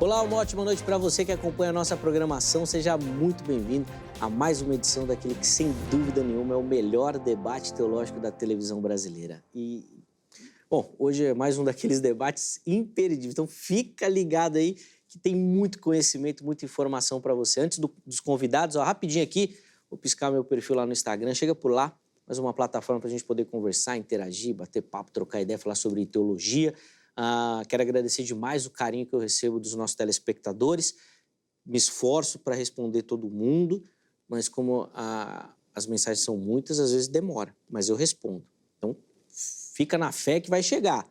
Olá, uma ótima noite para você que acompanha a nossa programação. Seja muito bem-vindo a mais uma edição daquele que, sem dúvida nenhuma, é o melhor debate teológico da televisão brasileira. Bom, hoje é mais um daqueles debates imperdíveis. Então, fica ligado aí que tem muito conhecimento, muita informação para você. Antes dos convidados, rapidinho aqui, vou piscar meu perfil lá no Instagram. Chega por lá, mais uma plataforma para a gente poder conversar, interagir, bater papo, trocar ideia, falar sobre teologia. Quero agradecer demais o carinho que eu recebo dos nossos telespectadores. Me esforço para responder todo mundo, mas como as mensagens são muitas, às vezes demora, mas eu respondo. Então, fica na fé que vai chegar,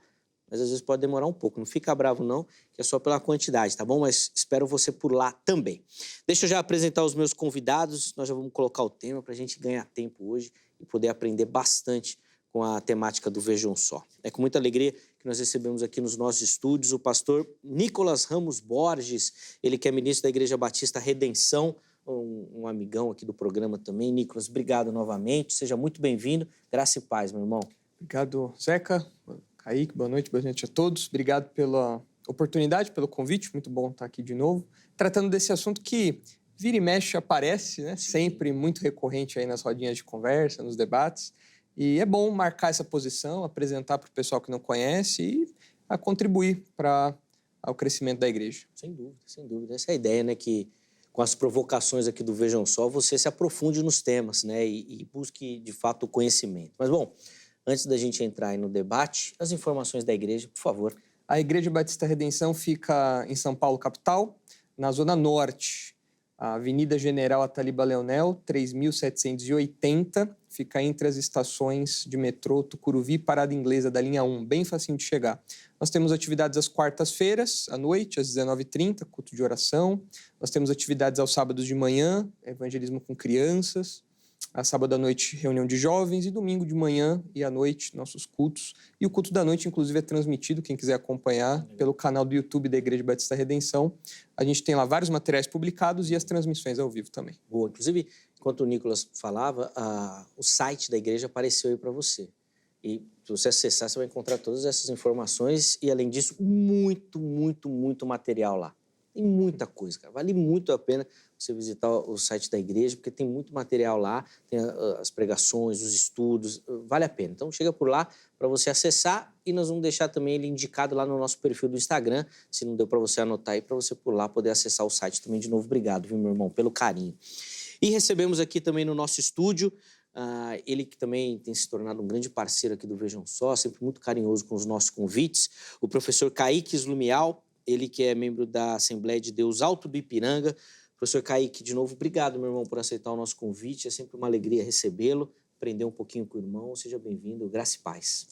mas às vezes pode demorar um pouco. Não fica bravo não, que é só pela quantidade, tá bom? Mas espero você por lá também. Deixa eu já apresentar os meus convidados, nós já vamos colocar o tema para a gente ganhar tempo hoje e poder aprender bastante com a temática do Vejam Só. É com muita alegria que nós recebemos aqui nos nossos estúdios o pastor Nicolas Ramos Borges, ele que é ministro da Igreja Batista Redenção, um amigão aqui do programa também. Nicolas, obrigado novamente, seja muito bem-vindo, graça e paz, meu irmão. Obrigado, Zeca, Kaique, boa noite a todos. Obrigado pela oportunidade, pelo convite, muito bom estar aqui de novo, tratando desse assunto que vira e mexe aparece, né? Sempre muito recorrente aí nas rodinhas de conversa, nos debates. E é bom marcar essa posição, apresentar para o pessoal que não conhece e a contribuir para o crescimento da igreja. Sem dúvida, sem dúvida. Essa é a ideia, né? Que com as provocações aqui do Vejam Só, você se aprofunde nos temas, né? E busque, de fato, o conhecimento. Mas, bom, antes da gente entrar aí no debate, as informações da igreja, por favor. A Igreja Batista Redenção fica em São Paulo, capital, na Zona Norte. A Avenida General Ataliba Leonel, 3.780, fica entre as estações de metrô Tucuruvi e Parada Inglesa da linha 1, bem facinho de chegar. Nós temos atividades às quartas-feiras, à noite, às 19h30, culto de oração. Nós temos atividades aos sábados de manhã, evangelismo com crianças. A sábado à noite, reunião de jovens, e domingo de manhã e à noite, nossos cultos. E o culto da noite, inclusive, é transmitido, quem quiser acompanhar, pelo canal do YouTube da Igreja Batista Redenção. A gente tem lá vários materiais publicados e as transmissões ao vivo também. Boa. Inclusive, enquanto o Nicolas falava, o site da igreja apareceu aí para você. E se você acessar, você vai encontrar todas essas informações e, além disso, muito material lá. Tem muita coisa, cara. Vale muito a pena você visitar o site da igreja, porque tem muito material lá, tem as pregações, os estudos, vale a pena. Então, chega por lá para você acessar e nós vamos deixar também ele indicado lá no nosso perfil do Instagram, se não deu para você anotar aí, para você por lá poder acessar o site também de novo. Obrigado, viu, meu irmão, pelo carinho. E recebemos aqui também no nosso estúdio, ele que também tem se tornado um grande parceiro aqui do Vejam Só, sempre muito carinhoso com os nossos convites, o professor Kaique Slumial, ele que é membro da Assembleia de Deus Alto do Ipiranga. Professor Kaique, de novo, obrigado, meu irmão, por aceitar o nosso convite. É sempre uma alegria recebê-lo, aprender um pouquinho com o irmão. Seja bem-vindo. Graça e paz.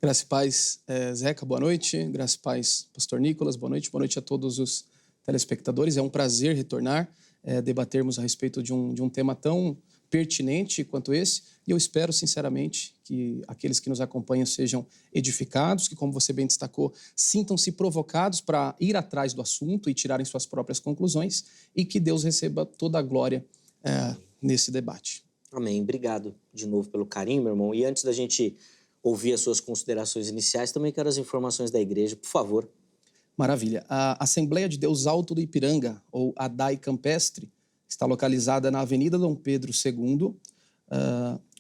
Graça e paz, Zeca, boa noite. Graça e paz, pastor Nicolas, boa noite. Boa noite a todos os telespectadores. É um prazer retornar, debatermos a respeito de um tema tão pertinente quanto esse. E eu espero, sinceramente, que aqueles que nos acompanham sejam edificados, que, como você bem destacou, sintam-se provocados para ir atrás do assunto e tirarem suas próprias conclusões e que Deus receba toda a glória nesse debate. Amém. Obrigado de novo pelo carinho, meu irmão. E antes da gente ouvir as suas considerações iniciais, também quero as informações da igreja, por favor. Maravilha. A Assembleia de Deus Alto do Ipiranga, ou ADAI Campestre, está localizada na Avenida Dom Pedro II,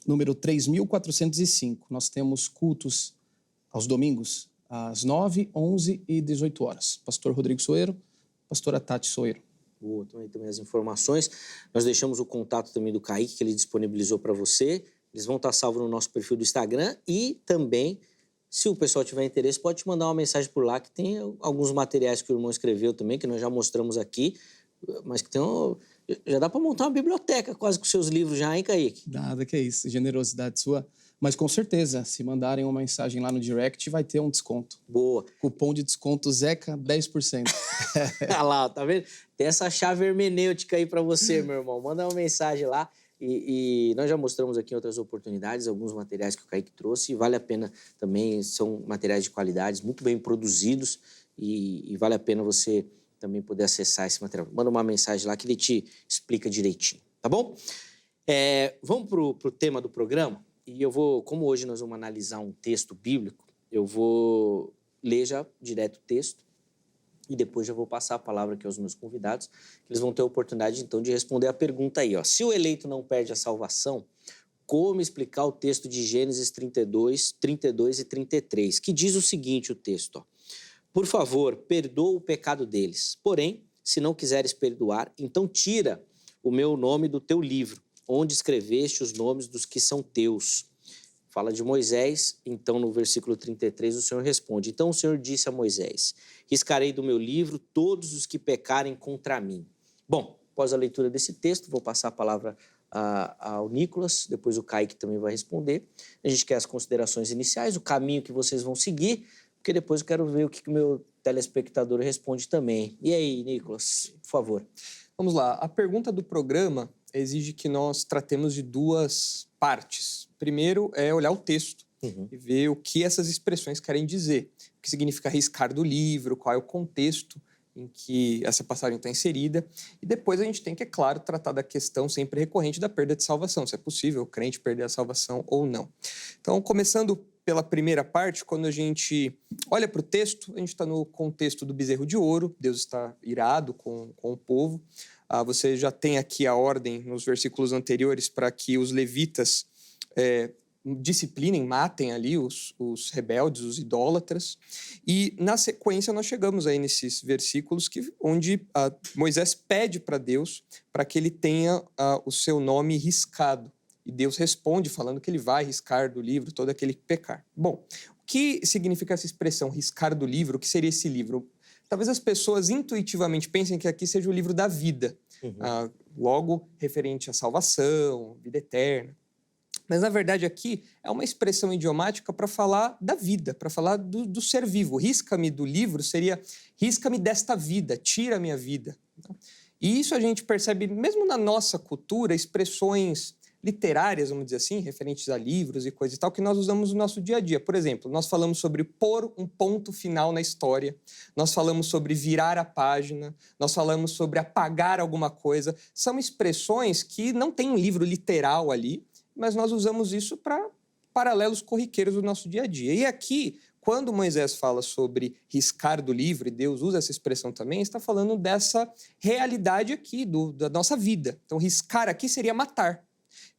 número 3.405. Nós temos cultos aos domingos, às 9, 11 e 18 horas. Pastor Rodrigo Soeiro, pastora Tati Soeiro. Boa, então aí também as informações. Nós deixamos o contato também do Kaique, que ele disponibilizou para você. Eles vão estar salvos no nosso perfil do Instagram e também, se o pessoal tiver interesse, pode te mandar uma mensagem por lá, que tem alguns materiais que o irmão escreveu também, que nós já mostramos aqui, mas que tem já dá para montar uma biblioteca quase com seus livros já, hein, Kaique? Nada que é isso, generosidade sua. Mas com certeza, se mandarem uma mensagem lá no direct, vai ter um desconto. Boa. Cupom de desconto Zeca, 10%. Olha lá, tá vendo? Tem essa chave hermenêutica aí para você, meu irmão. Manda uma mensagem lá. E nós já mostramos aqui em outras oportunidades alguns materiais que o Kaique trouxe e vale a pena também, são materiais de qualidade, muito bem produzidos e vale a pena você também poder acessar esse material. Manda uma mensagem lá que ele te explica direitinho, tá bom? Vamos pro tema do programa e eu vou, como hoje nós vamos analisar um texto bíblico, eu vou ler já direto o texto e depois já vou passar a palavra aqui aos meus convidados, que eles vão ter a oportunidade, então, de responder a pergunta aí, ó. Se o eleito não perde a salvação, como explicar o texto de Gênesis 32, 32 e 33, que diz o seguinte, o texto, ó. Por favor, perdoa o pecado deles. Porém, se não quiseres perdoar, então tira o meu nome do teu livro, onde escreveste os nomes dos que são teus. Fala de Moisés, então no versículo 33 o Senhor responde, então o Senhor disse a Moisés, riscarei do meu livro todos os que pecarem contra mim. Bom, após a leitura desse texto, vou passar a palavra ao Nicolas, depois o Kaique também vai responder. A gente quer as considerações iniciais, o caminho que vocês vão seguir, porque depois eu quero ver o que o meu telespectador responde também. E aí, Nicolas, por favor. Vamos lá. A pergunta do programa exige que nós tratemos de duas partes. Primeiro é olhar o texto e ver o que essas expressões querem dizer. O que significa riscar do livro, qual é o contexto em que essa passagem está inserida. E depois a gente tem que, é claro, tratar da questão sempre recorrente da perda de salvação. Se é possível o crente perder a salvação ou não. Então, começando pela primeira parte, quando a gente olha para o texto, a gente está no contexto do bezerro de ouro, Deus está irado com o povo. Você já tem aqui a ordem nos versículos anteriores para que os levitas disciplinem, matem ali os rebeldes, os idólatras. E, na sequência, nós chegamos aí nesses versículos onde Moisés pede para Deus para que ele tenha o seu nome riscado. E Deus responde falando que ele vai riscar do livro todo aquele que pecar. Bom, o que significa essa expressão, riscar do livro? O que seria esse livro? Talvez as pessoas intuitivamente pensem que aqui seja o livro da vida, logo referente à salvação, vida eterna. Mas, na verdade, aqui é uma expressão idiomática para falar da vida, para falar do ser vivo. Risca-me do livro seria risca-me desta vida, tira a minha vida. E isso a gente percebe, mesmo na nossa cultura, expressões literárias, vamos dizer assim, referentes a livros e coisa e tal, que nós usamos no nosso dia a dia. Por exemplo, nós falamos sobre pôr um ponto final na história, nós falamos sobre virar a página, nós falamos sobre apagar alguma coisa. São expressões que não tem um livro literal ali, mas nós usamos isso para paralelos corriqueiros do nosso dia a dia. E aqui, quando Moisés fala sobre riscar do livro, e Deus usa essa expressão também, está falando dessa realidade aqui, da nossa vida. Então, riscar aqui seria matar.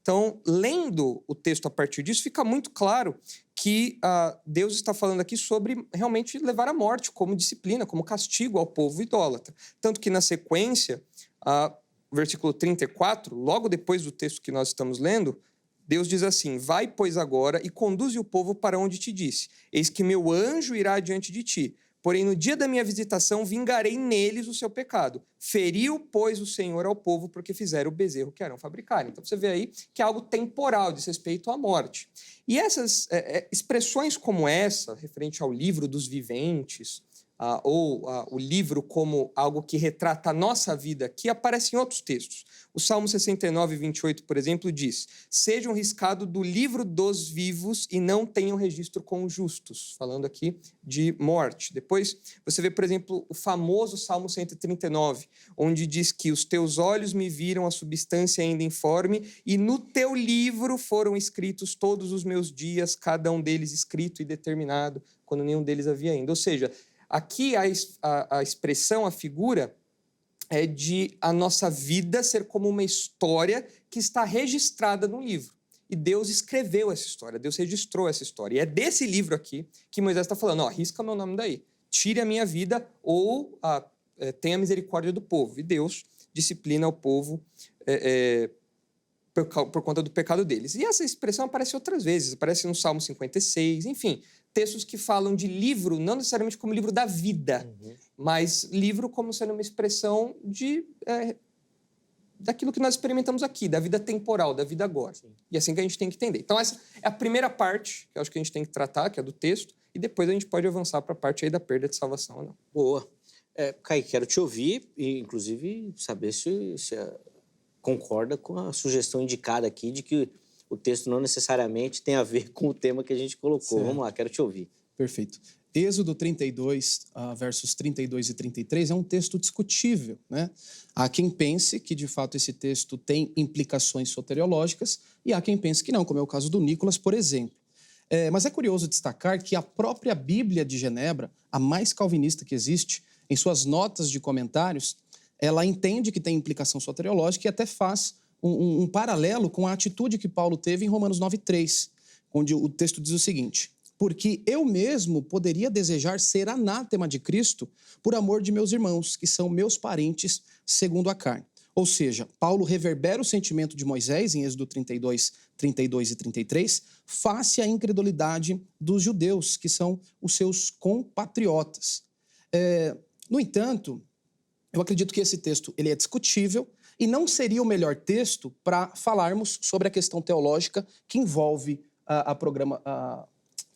Então, lendo o texto a partir disso, fica muito claro que Deus está falando aqui sobre realmente levar à morte como disciplina, como castigo ao povo idólatra. Tanto que na sequência, versículo 34, logo depois do texto que nós estamos lendo, Deus diz assim, vai, pois, agora e conduze o povo para onde te disse. Eis que meu anjo irá diante de ti. Porém, no dia da minha visitação, vingarei neles o seu pecado. Feriu, pois, o Senhor ao povo, porque fizeram o bezerro que Arão fabricar. Então, você vê aí que é algo temporal, diz respeito à morte. E essas expressões como essa, referente ao livro dos viventes, ou o livro como algo que retrata a nossa vida aqui, aparece em outros textos. O Salmo 69, 28, por exemplo, diz, sejam riscados do livro dos vivos e não tenham registro com os justos, falando aqui de morte. Depois, você vê, por exemplo, o famoso Salmo 139, onde diz que os teus olhos me viram a substância ainda informe e no teu livro foram escritos todos os meus dias, cada um deles escrito e determinado, quando nenhum deles havia ainda. Ou seja, aqui a expressão, a figura, é de a nossa vida ser como uma história que está registrada no livro. E Deus escreveu essa história, Deus registrou essa história. E é desse livro aqui que Moisés está falando, risca meu nome daí, tire a minha vida ou tenha misericórdia do povo. E Deus disciplina o povo por conta do pecado deles. E essa expressão aparece outras vezes, aparece no Salmo 56, enfim, textos que falam de livro, não necessariamente como livro da vida, mas livro como sendo uma expressão daquilo que nós experimentamos aqui, da vida temporal, da vida agora. Sim. E assim que a gente tem que entender. Então, essa é a primeira parte que eu acho que a gente tem que tratar, que é do texto, e depois a gente pode avançar para a parte aí da perda de salvação ou não. Boa. Kaique, quero te ouvir e, inclusive, saber se concorda com a sugestão indicada aqui de que o texto não necessariamente tem a ver com o tema que a gente colocou. Certo. Vamos lá, quero te ouvir. Perfeito. Êxodo 32, versos 32 e 33, é um texto discutível, né? Há quem pense que, de fato, esse texto tem implicações soteriológicas e há quem pense que não, como é o caso do Nicolas, por exemplo. Mas é curioso destacar que a própria Bíblia de Genebra, a mais calvinista que existe, em suas notas de comentários, ela entende que tem implicação soteriológica e até faz um paralelo com a atitude que Paulo teve em Romanos 9:3, onde o texto diz o seguinte: porque eu mesmo poderia desejar ser anátema de Cristo por amor de meus irmãos, que são meus parentes segundo a carne. Ou seja, Paulo reverbera o sentimento de Moisés, em Êxodo 32, 32 e 33, face à incredulidade dos judeus, que são os seus compatriotas. No entanto, eu acredito que esse texto ele é discutível e não seria o melhor texto para falarmos sobre a questão teológica que envolve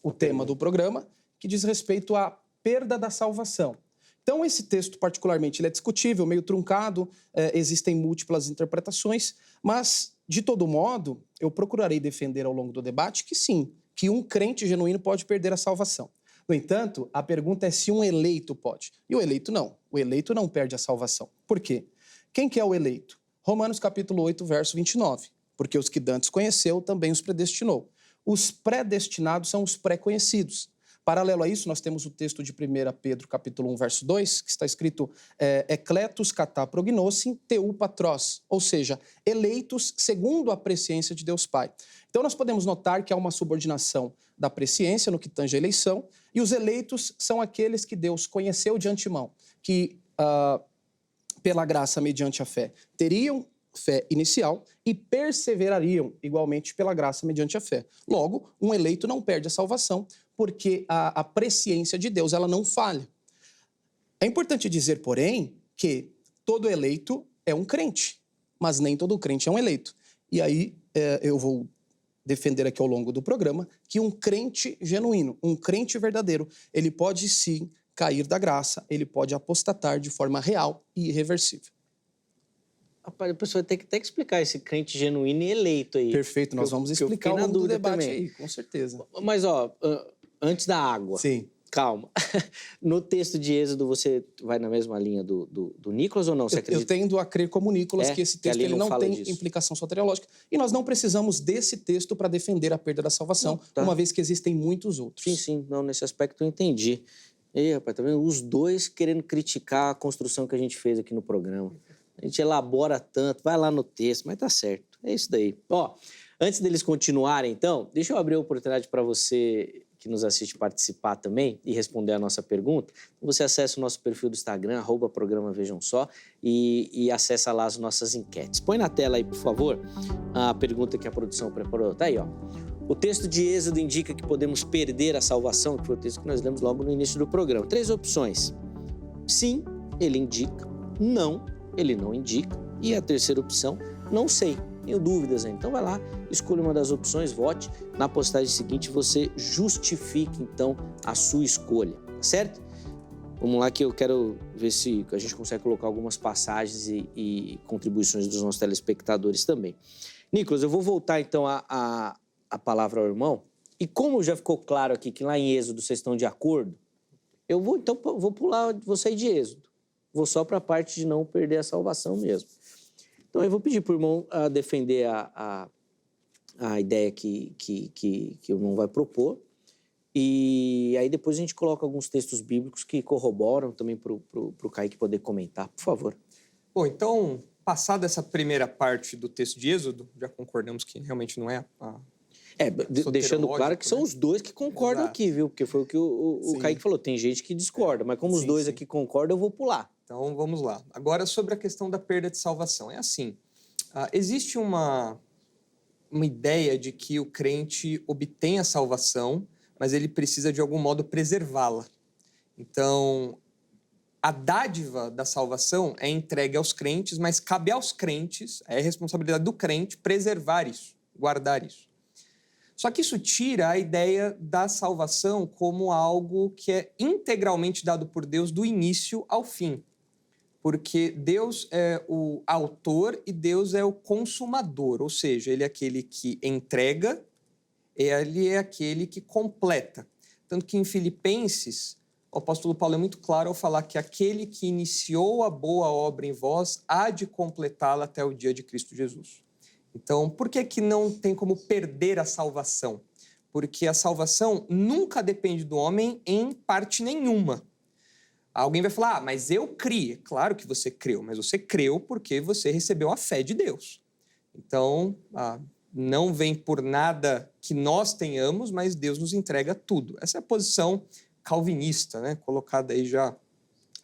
o tema do programa, que diz respeito à perda da salvação. Então, esse texto, particularmente, ele é discutível, meio truncado, existem múltiplas interpretações, mas, de todo modo, eu procurarei defender ao longo do debate que sim, que um crente genuíno pode perder a salvação. No entanto, a pergunta é se um eleito pode. E o eleito não. O eleito não perde a salvação. Por quê? Quem que é o eleito? Romanos capítulo 8, verso 29. Porque os que dantes conheceu, também os predestinou. Os predestinados são os pré-conhecidos. Paralelo a isso, nós temos o texto de 1 Pedro, capítulo 1, verso 2, que está escrito Ecletos kata prognosin teu patros, ou seja, eleitos segundo a presciência de Deus Pai. Então, nós podemos notar que há uma subordinação da presciência no que tange a eleição, e os eleitos são aqueles que Deus conheceu de antemão, que, pela graça, mediante a fé, teriam fé inicial e perseverariam igualmente pela graça mediante a fé. Logo, um eleito não perde a salvação, porque a presciência de Deus ela não falha. É importante dizer, porém, que todo eleito é um crente, mas nem todo crente é um eleito. E aí eu vou defender aqui ao longo do programa que um crente genuíno, um crente verdadeiro, ele pode sim cair da graça, ele pode apostatar de forma real e irreversível. Rapaz, a pessoa tem que até explicar esse crente genuíno e eleito aí. Perfeito, nós vamos explicar ao longo do debate aí, com certeza. Mas, antes da água. Sim. Calma. No texto de Êxodo, você vai na mesma linha do Nicolas ou não? Você acredita? Eu tendo a crer como Nicolas que esse texto ele não tem implicação soteriológica. E nós não precisamos desse texto para defender a perda da salvação, uma vez que existem muitos outros. Sim. Não, nesse aspecto eu entendi. E, rapaz, tá vendo? Os dois querendo criticar a construção que a gente fez aqui no programa. A gente elabora tanto, vai lá no texto, mas tá certo. É isso daí. Antes deles continuarem, então, deixa eu abrir a oportunidade para você que nos assiste participar também e responder a nossa pergunta. Você acessa o nosso perfil do Instagram, @programa Vejam Só, e acessa lá as nossas enquetes. Põe na tela aí, por favor, a pergunta que a produção preparou. Tá aí, ó. O texto de Êxodo indica que podemos perder a salvação, que foi o texto que nós lemos logo no início do programa. 3 opções. Sim, ele indica. Não, ele não indica. E a terceira opção, não sei. Tenho dúvidas, né? Então vai lá, escolha uma das opções, vote. Na postagem seguinte você justifique, então, a sua escolha, tá certo? Vamos lá que eu quero ver se a gente consegue colocar algumas passagens e contribuições dos nossos telespectadores também. Nicolas, eu vou voltar, então, a palavra ao irmão. E como já ficou claro aqui que lá em Êxodo vocês estão de acordo, eu vou pular, vou sair de Êxodo. Vou só para a parte de não perder a salvação mesmo. Então, eu vou pedir para o irmão defender a ideia que o irmão vai propor. E aí depois a gente coloca alguns textos bíblicos que corroboram também para o Kaique poder comentar. Por favor. Bom, então, passada essa primeira parte do texto de Êxodo, já concordamos que realmente não é a deixando claro que são os dois que concordam aqui, viu? Porque foi o que o Kaique falou. Tem gente que discorda, mas como os dois aqui concordam, eu vou pular. Então, vamos lá. Agora, sobre a questão da perda de salvação. É assim, existe uma ideia de que o crente obtém a salvação, mas ele precisa, de algum modo, preservá-la. Então, a dádiva da salvação é entregue aos crentes, mas cabe aos crentes, é responsabilidade do crente, preservar isso, guardar isso. Só que isso tira a ideia da salvação como algo que é integralmente dado por Deus do início ao fim. Porque Deus é o autor e Deus é o consumador, ou seja, ele é aquele que entrega, ele é aquele que completa. Tanto que em Filipenses, o apóstolo Paulo é muito claro ao falar que aquele que iniciou a boa obra em vós há de completá-la até o dia de Cristo Jesus. Então, por que não tem como perder a salvação? Porque a salvação nunca depende do homem em parte nenhuma. Alguém vai falar, mas eu criei. Claro que você creu, mas você creu porque você recebeu a fé de Deus. Então, não vem por nada que nós tenhamos, mas Deus nos entrega tudo. Essa é a posição calvinista, né? Colocada aí já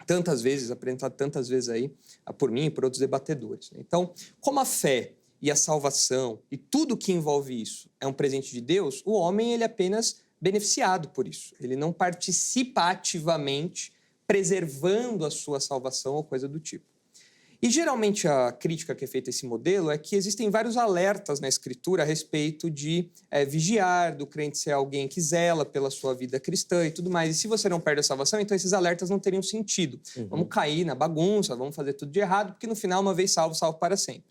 tantas vezes, apresentada tantas vezes aí por mim e por outros debatedores. Então, como a fé e a salvação e tudo que envolve isso é um presente de Deus, o homem ele é apenas beneficiado por isso. Ele não participa ativamente preservando a sua salvação ou coisa do tipo. E geralmente a crítica que é feita a esse modelo é que existem vários alertas na Escritura a respeito de vigiar, do crente ser alguém que zela pela sua vida cristã e tudo mais. E se você não perde a salvação, então esses alertas não teriam sentido. Vamos cair na bagunça, vamos fazer tudo de errado, porque no final, uma vez salvo, salvo para sempre.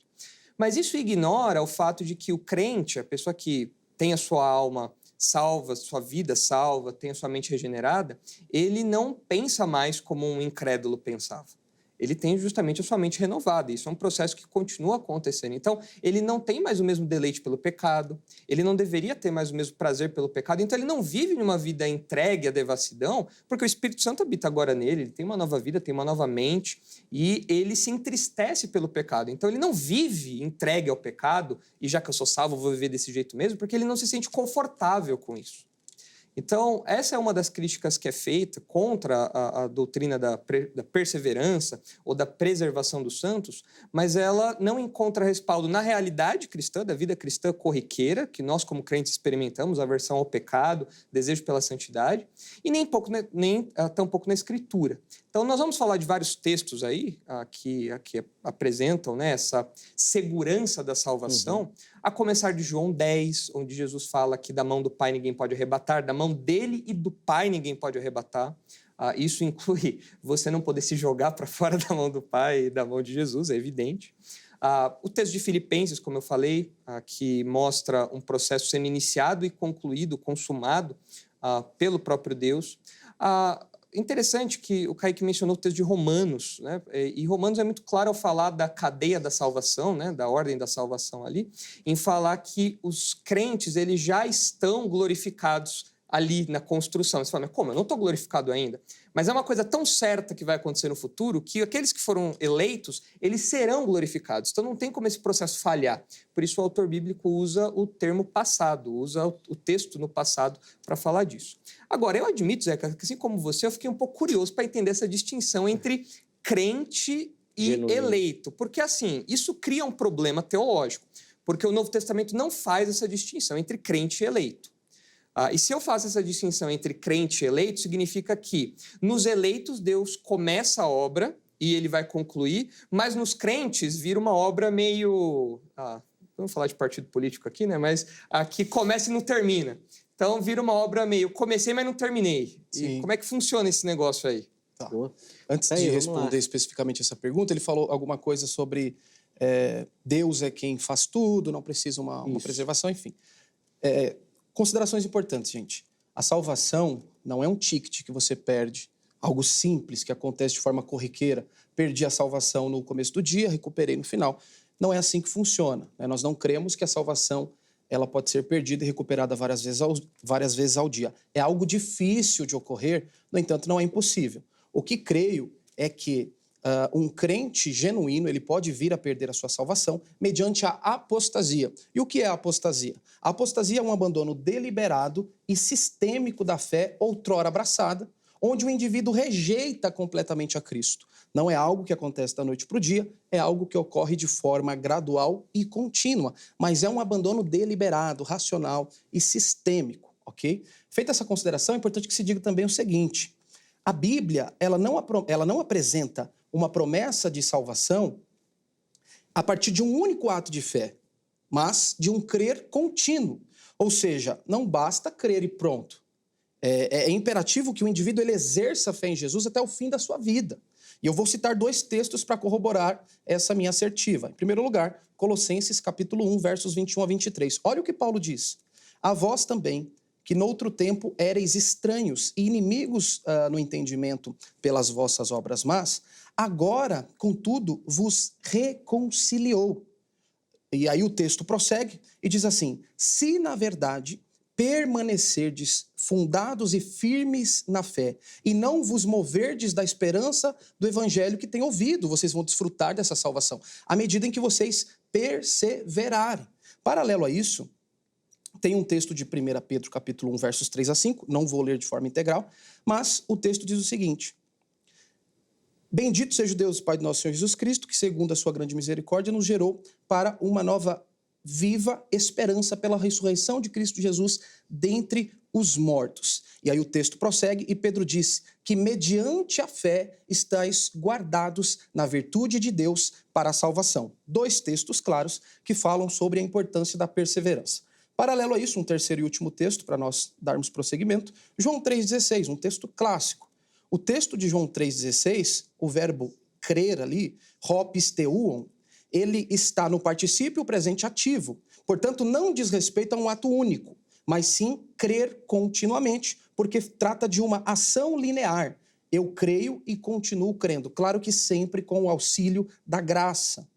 Mas isso ignora o fato de que o crente, a pessoa que tem a sua alma salva, sua vida salva, tem a sua mente regenerada, ele não pensa mais como um incrédulo pensava. Ele tem justamente a sua mente renovada. Isso é um processo que continua acontecendo. Então, ele não tem mais o mesmo deleite pelo pecado, ele não deveria ter mais o mesmo prazer pelo pecado, então ele não vive numa vida entregue à devassidão, porque o Espírito Santo habita agora nele, ele tem uma nova vida, tem uma nova mente, e ele se entristece pelo pecado. Então, ele não vive entregue ao pecado, e já que eu sou salvo, eu vou viver desse jeito mesmo, porque ele não se sente confortável com isso. Então, essa é uma das críticas que é feita contra a doutrina da perseverança ou da preservação dos santos, mas ela não encontra respaldo na realidade cristã, da vida cristã corriqueira, que nós como crentes experimentamos, aversão ao pecado, desejo pela santidade, e nem tampouco na Escritura. Então, nós vamos falar de vários textos aí que apresentam, né, essa segurança da salvação, a começar de João 10, onde Jesus fala que da mão do Pai ninguém pode arrebatar, da mão dele e do Pai ninguém pode arrebatar. Isso inclui você não poder se jogar para fora da mão do Pai e da mão de Jesus, é evidente. O texto de Filipenses, como eu falei, que mostra um processo sendo iniciado e concluído, consumado pelo próprio Deus. Interessante que o Kaique mencionou o texto de Romanos, né? E Romanos é muito claro ao falar da cadeia da salvação, né? Da ordem da salvação ali, em falar que os crentes eles já estão glorificados ali na construção. Você fala, mas como? Eu não estou glorificado ainda. Mas é uma coisa tão certa que vai acontecer no futuro que aqueles que foram eleitos, eles serão glorificados. Então não tem como esse processo falhar. Por isso o autor bíblico usa o termo passado, usa o texto no passado para falar disso. Agora, eu admito, Zeca, que assim como você, eu fiquei um pouco curioso para entender essa distinção entre crente e genuíno. Eleito. Porque assim, isso cria um problema teológico. Porque o Novo Testamento não faz essa distinção entre crente e eleito. E se eu faço essa distinção entre crente e eleito, significa que nos eleitos Deus começa a obra e ele vai concluir, mas nos crentes vira uma obra meio... vamos falar de partido político aqui, né? Mas que começa e não termina. Então vira uma obra meio comecei, mas não terminei. Sim. E como é que funciona esse negócio aí? Tá. Boa. Antes Aí, de vamos responder lá. especificamente essa pergunta, ele falou alguma coisa sobre Deus é quem faz tudo, não precisa uma preservação, enfim. Considerações importantes, gente. A salvação não é um ticket que você perde, algo simples que acontece de forma corriqueira. Perdi a salvação no começo do dia, recuperei no final. Não é assim que funciona, né? Nós não cremos que a salvação ela pode ser perdida e recuperada várias vezes ao dia. É algo difícil de ocorrer, no entanto, não é impossível. O que creio é que um crente genuíno ele pode vir a perder a sua salvação mediante a apostasia. E o que é a apostasia? A apostasia é um abandono deliberado e sistêmico da fé outrora abraçada, onde o indivíduo rejeita completamente a Cristo. Não é algo que acontece da noite para o dia, é algo que ocorre de forma gradual e contínua, mas é um abandono deliberado, racional e sistêmico, ok? Feita essa consideração, é importante que se diga também o seguinte: a Bíblia ela não apresenta uma promessa de salvação a partir de um único ato de fé, mas de um crer contínuo. Ou seja, não basta crer e pronto. É imperativo que o indivíduo ele exerça a fé em Jesus até o fim da sua vida. E eu vou citar 2 textos para corroborar essa minha assertiva. Em primeiro lugar, Colossenses capítulo 1, versos 21 a 23. Olha o que Paulo diz. A vós também, que noutro tempo éreis estranhos e inimigos no entendimento pelas vossas obras más, agora, contudo, vos reconciliou. E aí o texto prossegue e diz assim: se na verdade permanecerdes fundados e firmes na fé, e não vos moverdes da esperança do evangelho que tem ouvido. Vocês vão desfrutar dessa salvação, à medida em que vocês perseverarem. Paralelo a isso, tem um texto de 1 Pedro, capítulo 1, versos 3 a 5, não vou ler de forma integral, mas o texto diz o seguinte: Bendito seja o Deus, Pai do nosso Senhor Jesus Cristo, que segundo a sua grande misericórdia nos gerou para uma nova viva esperança pela ressurreição de Cristo Jesus dentre os mortos. E aí o texto prossegue e Pedro diz que mediante a fé estáis guardados na virtude de Deus para a salvação. 2 textos claros que falam sobre a importância da perseverança. Paralelo a isso, um terceiro e último texto para nós darmos prosseguimento, João 3,16, um texto clássico. O texto de João 3,16, o verbo crer ali, hopisteuon, ele está no particípio presente ativo. Portanto, não diz respeito a um ato único, mas sim crer continuamente, porque trata de uma ação linear. Eu creio e continuo crendo. Claro que sempre com o auxílio da graça.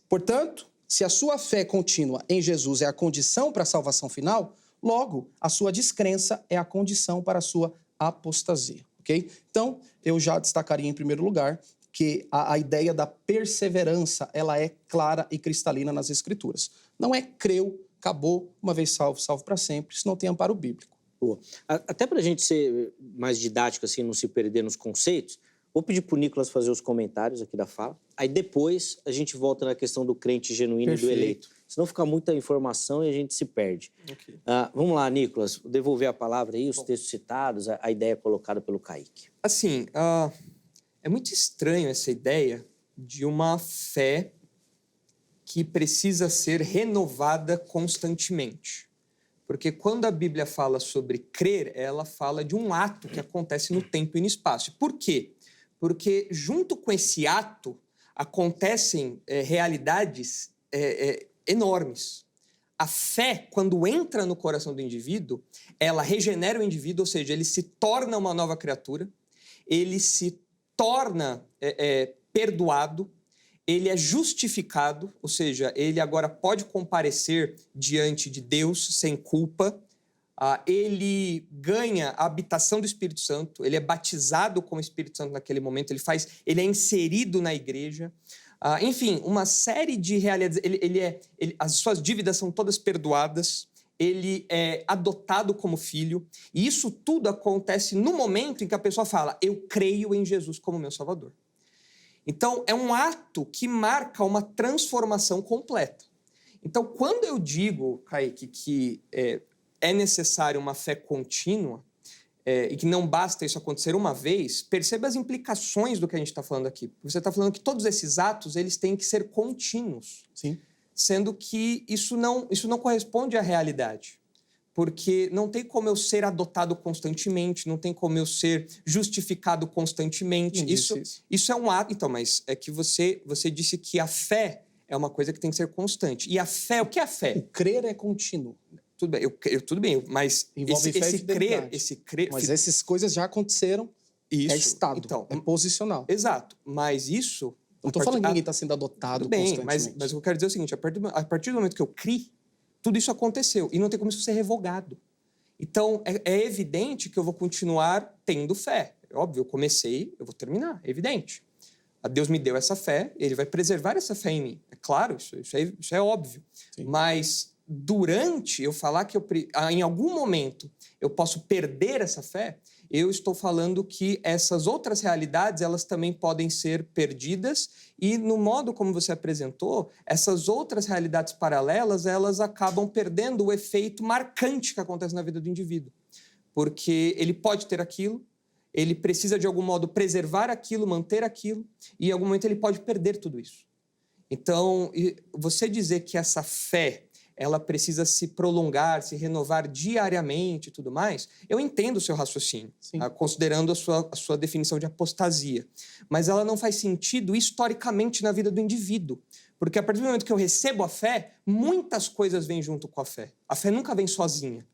Portanto, se a sua fé contínua em Jesus é a condição para a salvação final, logo, a sua descrença é a condição para a sua apostasia. Okay? Então, eu já destacaria em primeiro lugar que a ideia da perseverança, ela é clara e cristalina nas Escrituras. Não é creu, acabou, uma vez salvo, salvo para sempre. Isso não tem amparo bíblico. Boa. Até para a gente ser mais didático, assim, não se perder nos conceitos, vou pedir para o Nicolas fazer os comentários aqui da fala. Aí depois a gente volta na questão do crente genuíno e do eleito. Senão fica muita informação e a gente se perde. Okay. Vamos lá, Nicolas, vou devolver a palavra aí, os textos citados, a ideia colocada pelo Kaique. Assim, é muito estranho essa ideia de uma fé que precisa ser renovada constantemente. Porque quando a Bíblia fala sobre crer, ela fala de um ato que acontece no tempo e no espaço. Por quê? Porque junto com esse ato acontecem realidades enormes. A fé, quando entra no coração do indivíduo, ela regenera o indivíduo, ou seja, ele se torna uma nova criatura, ele se torna perdoado, ele é justificado, ou seja, ele agora pode comparecer diante de Deus sem culpa, ele ganha a habitação do Espírito Santo, ele é batizado com o Espírito Santo naquele momento, ele é inserido na igreja, enfim, uma série de realidades, as suas dívidas são todas perdoadas, ele é adotado como filho, e isso tudo acontece no momento em que a pessoa fala, eu creio em Jesus como meu Salvador. Então, é um ato que marca uma transformação completa. Então, quando eu digo, Kaique, que é necessário uma fé contínua, e que não basta isso acontecer uma vez, perceba as implicações do que a gente está falando aqui. Você está falando que todos esses atos eles têm que ser contínuos. Sim. Sendo que isso não corresponde à realidade. Porque não tem como eu ser adotado constantemente, não tem como eu ser justificado constantemente. Isso é um ato. Então, mas é que você disse que a fé é uma coisa que tem que ser constante. E a fé, o que é a fé? O crer é contínuo. Tudo bem, tudo bem, mas envolve esse crer... Mas essas coisas já aconteceram, isso, é estado, então, é posicional. Exato, mas isso... Não estou falando que ninguém está sendo adotado constantemente. Mas o que eu quero dizer é o seguinte, a partir do momento que eu criei, tudo isso aconteceu e não tem como isso ser revogado. Então, é evidente que eu vou continuar tendo fé. É óbvio, eu comecei, eu vou terminar, é evidente. Deus me deu essa fé, Ele vai preservar essa fé em mim. É claro, isso é óbvio. Sim. Mas durante eu falar que em algum momento eu posso perder essa fé, eu estou falando que essas outras realidades, elas também podem ser perdidas e no modo como você apresentou, essas outras realidades paralelas, elas acabam perdendo o efeito marcante que acontece na vida do indivíduo. Porque ele pode ter aquilo, ele precisa de algum modo preservar aquilo, manter aquilo, e em algum momento ele pode perder tudo isso. Então, você dizer que essa fé ela precisa se prolongar, se renovar diariamente e tudo mais, eu entendo o seu raciocínio, considerando a sua definição de apostasia. Mas ela não faz sentido historicamente na vida do indivíduo. Porque a partir do momento que eu recebo a fé, muitas coisas vêm junto com a fé. A fé nunca vem sozinha.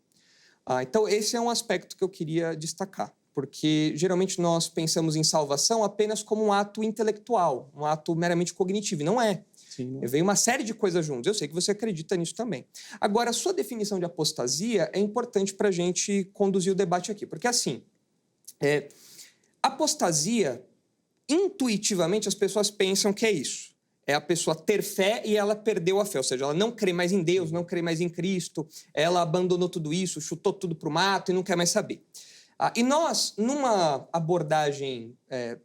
Então, esse é um aspecto que eu queria destacar. Porque, geralmente, nós pensamos em salvação apenas como um ato intelectual, um ato meramente cognitivo. E não é. Sim. Veio uma série de coisas juntas. Eu sei que você acredita nisso também. Agora, a sua definição de apostasia é importante para a gente conduzir o debate aqui. Porque, assim, apostasia, intuitivamente, as pessoas pensam que é isso. É a pessoa ter fé e ela perdeu a fé. Ou seja, ela não crê mais em Deus, não crê mais em Cristo, ela abandonou tudo isso, chutou tudo para o mato e não quer mais saber. E nós, numa abordagem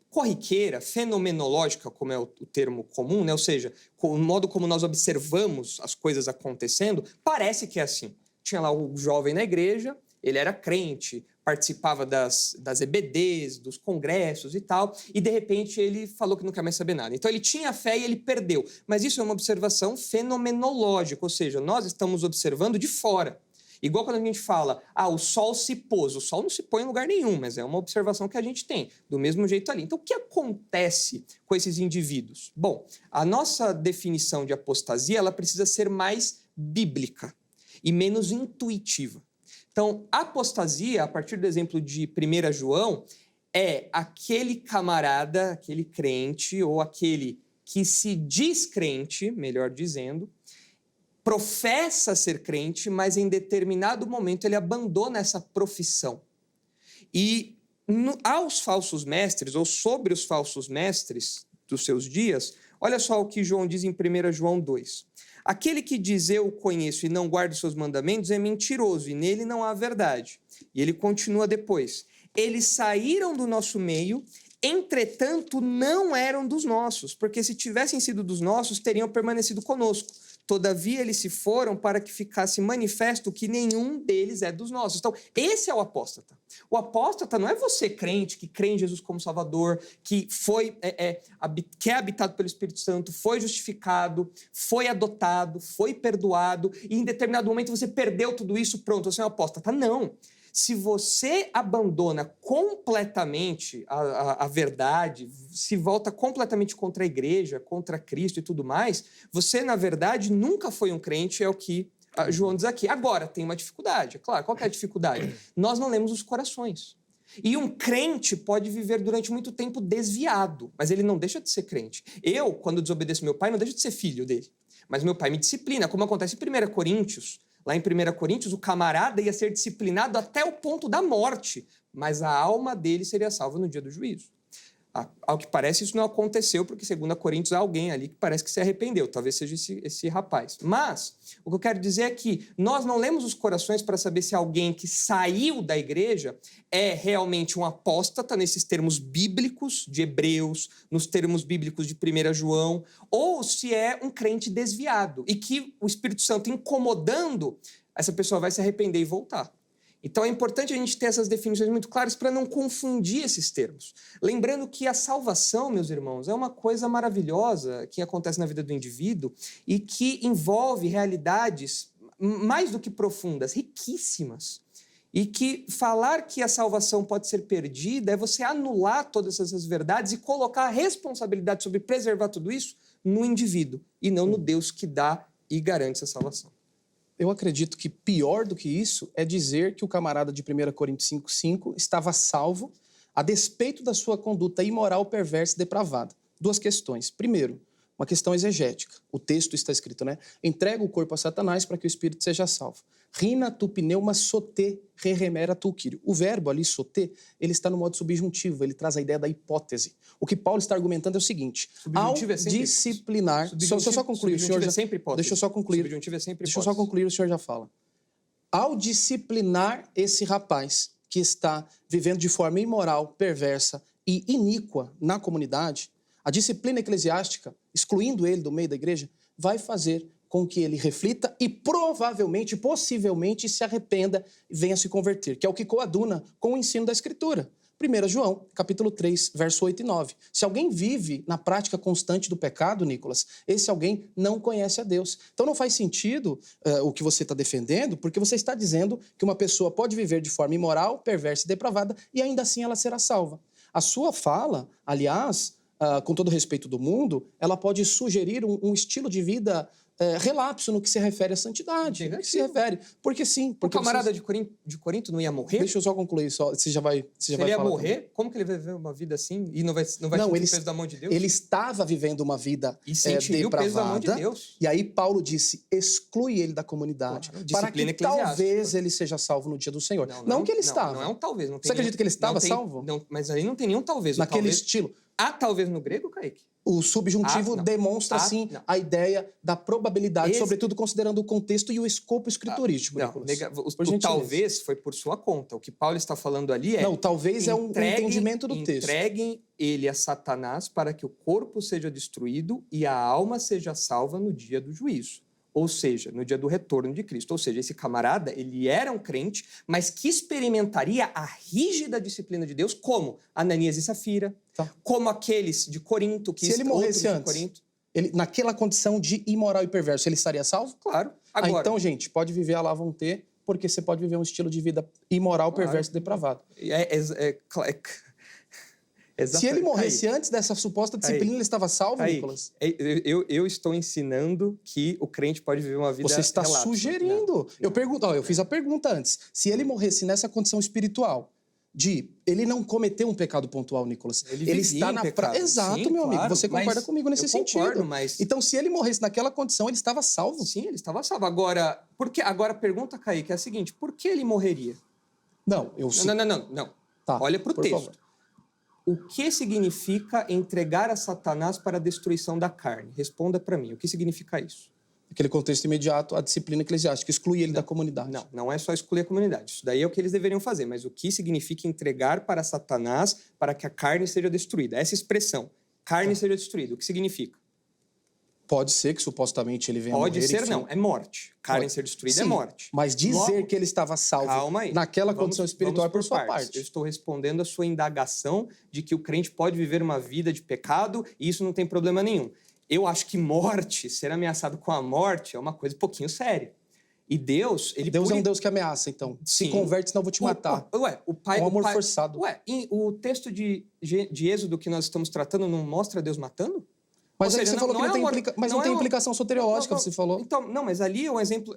corriqueira, fenomenológica, como é o termo comum, né? Ou seja, o modo como nós observamos as coisas acontecendo, parece que é assim. Tinha lá o jovem na igreja, ele era crente, participava das EBDs, dos congressos e tal, e de repente ele falou que não quer mais saber nada. Então ele tinha fé e ele perdeu. Mas isso é uma observação fenomenológica, ou seja, nós estamos observando de fora. Igual quando a gente fala, o sol se pôs. O sol não se põe em lugar nenhum, mas é uma observação que a gente tem, do mesmo jeito ali. Então, o que acontece com esses indivíduos? Bom, a nossa definição de apostasia, ela precisa ser mais bíblica e menos intuitiva. Então, apostasia, a partir do exemplo de 1 João, é aquele camarada, aquele crente, ou aquele que se diz crente, melhor dizendo, professa ser crente, mas em determinado momento ele abandona essa profissão. E aos falsos mestres, ou sobre os falsos mestres dos seus dias, olha só o que João diz em 1 João 2. Aquele que diz eu o conheço e não guarda os seus mandamentos é mentiroso, e nele não há verdade. E ele continua depois. Eles saíram do nosso meio, entretanto não eram dos nossos, porque se tivessem sido dos nossos, teriam permanecido conosco. Todavia, eles se foram para que ficasse manifesto que nenhum deles é dos nossos. Então, esse é o apóstata. O apóstata não é você, crente, que crê em Jesus como Salvador, que que é habitado pelo Espírito Santo, foi justificado, foi adotado, foi perdoado, e em determinado momento você perdeu tudo isso, pronto, você é um apóstata. Não. Se você abandona completamente a verdade, se volta completamente contra a igreja, contra Cristo e tudo mais, você, na verdade, nunca foi um crente, é o que João diz aqui. Agora, tem uma dificuldade, é claro. Qual que é a dificuldade? Nós não lemos os corações. E um crente pode viver durante muito tempo desviado, mas ele não deixa de ser crente. Eu, quando desobedeço meu pai, não deixo de ser filho dele. Mas meu pai me disciplina, como acontece em 1 Coríntios. Lá em 1 Coríntios, o camarada ia ser disciplinado até o ponto da morte, mas a alma dele seria salva no dia do juízo. Ao que parece, isso não aconteceu, porque, segundo Coríntios, há alguém ali que parece que se arrependeu. Talvez seja esse rapaz. Mas, o que eu quero dizer é que nós não lemos os corações para saber se alguém que saiu da igreja é realmente um apóstata, nesses termos bíblicos de Hebreus, nos termos bíblicos de 1 João, ou se é um crente desviado, e que o Espírito Santo incomodando, essa pessoa vai se arrepender e voltar. Então é importante a gente ter essas definições muito claras para não confundir esses termos. Lembrando que a salvação, meus irmãos, é uma coisa maravilhosa que acontece na vida do indivíduo e que envolve realidades mais do que profundas, riquíssimas. E que falar que a salvação pode ser perdida é você anular todas essas verdades e colocar a responsabilidade sobre preservar tudo isso no indivíduo e não no Deus que dá e garante essa salvação. Eu acredito que pior do que isso é dizer que o camarada de 1 Coríntios 5,5 estava salvo a despeito da sua conduta imoral, perversa e depravada. Duas questões. Primeiro, uma questão exegética. O texto está escrito, né? Entrega o corpo a Satanás para que o espírito seja salvo. Rina tu pneuma sote re-remera tu quírio. O verbo ali, sote, ele está no modo subjuntivo, ele traz a ideia da hipótese. O que Paulo está argumentando é o seguinte, ao disciplinar... Deixa eu só concluir, o senhor já... Deixa eu só concluir. Deixa eu só concluir, o senhor já fala. Ao disciplinar esse rapaz que está vivendo de forma imoral, perversa e iníqua na comunidade, a disciplina eclesiástica, excluindo ele do meio da igreja, vai fazer com que ele reflita e provavelmente, possivelmente, se arrependa e venha se converter, que é o que coaduna com o ensino da Escritura. 1 João, capítulo 3, verso 8 e 9. Se alguém vive na prática constante do pecado, Nicolas, esse alguém não conhece a Deus. Então não faz sentido o que você está defendendo, porque você está dizendo que uma pessoa pode viver de forma imoral, perversa e depravada e ainda assim ela será salva. A sua fala, aliás, com todo o respeito do mundo, ela pode sugerir um estilo de vida relapso no que se refere à santidade. No que se refere. Porque sim. Porque o camarada de Corinto não ia morrer? Deixa eu só concluir. Você já vai ele ia morrer? Também. Como que ele vai viver uma vida assim e não vai sentir o peso da mão de Deus? Ele estava vivendo uma vida e sentiu o peso da mão de Deus. E aí Paulo disse, exclui ele da comunidade. Claro, para que talvez ele seja salvo no dia do Senhor. Não que ele estava. Não é um talvez. Você acredita que ele estava salvo? Não, mas aí não tem nenhum talvez. Naquele estilo. Há talvez no grego, Kaique? O subjuntivo demonstra, sim, a ideia da probabilidade, sobretudo considerando o contexto e o escopo escriturístico. O talvez foi por sua conta. O que Paulo está falando ali é... Não, talvez é um entendimento do texto. Entreguem ele a Satanás para que o corpo seja destruído e a alma seja salva no dia do juízo. Ou seja, no dia do retorno de Cristo. Ou seja, esse camarada, ele era um crente, mas que experimentaria a rígida disciplina de Deus, como Ananias e Safira, como aqueles de Corinto. Que se ele morresse antes, naquela condição de imoral e perverso, ele estaria salvo? Claro. Agora, então, gente, pode viver a lá vão ter, porque você pode viver um estilo de vida imoral, perverso e depravado. Se ele morresse antes dessa suposta disciplina, ele estava salvo, Nicolas? Eu estou ensinando que o crente pode viver uma vida... Você está sugerindo. Eu pergunto, eu fiz a pergunta antes. Se ele morresse nessa condição espiritual, ele não cometeu um pecado pontual, Nicolas. Ele está na prática. Exato, sim, meu amigo. Você concorda comigo nesse sentido. Concordo, mas... Então, se ele morresse naquela condição, ele estava salvo? Sim, ele estava salvo. Agora a pergunta, Kaique, é a seguinte: por que ele morreria? Não. Tá, olha para o texto. Favor. O que significa entregar a Satanás para a destruição da carne? Responda para mim. O que significa isso? Aquele contexto imediato, a disciplina eclesiástica, exclui ele da comunidade. Não é só excluir a comunidade. Isso daí é o que eles deveriam fazer. Mas o que significa entregar para Satanás para que a carne seja destruída? Essa expressão, carne seja destruída, o que significa? Pode ser que supostamente ele venha a morrer. Pode ser, não. É morte. Carne ser destruída é morte. Mas dizer que ele estava salvo naquela condição espiritual é por sua parte. Eu estou respondendo a sua indagação de que o crente pode viver uma vida de pecado e isso não tem problema nenhum. Eu acho que morte, ser ameaçado com a morte, é uma coisa um pouquinho séria. E Deus... Deus é um Deus que ameaça, então. Sim. Se converte, senão eu vou te matar. O amor forçado. O texto de Êxodo que nós estamos tratando não mostra Deus matando? Mas aí você falou que não tem implicação soteriológica, você falou. Então, não, mas ali é um exemplo...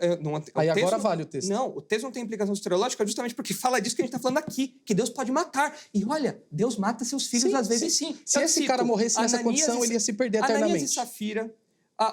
agora vale o texto. Não, o texto não tem implicação soteriológica justamente porque fala disso que a gente está falando aqui, que Deus pode matar. E olha, Deus mata seus filhos às vezes sim. Se esse cara morresse nessa condição, ele ia se perder eternamente. Ananias e Safira,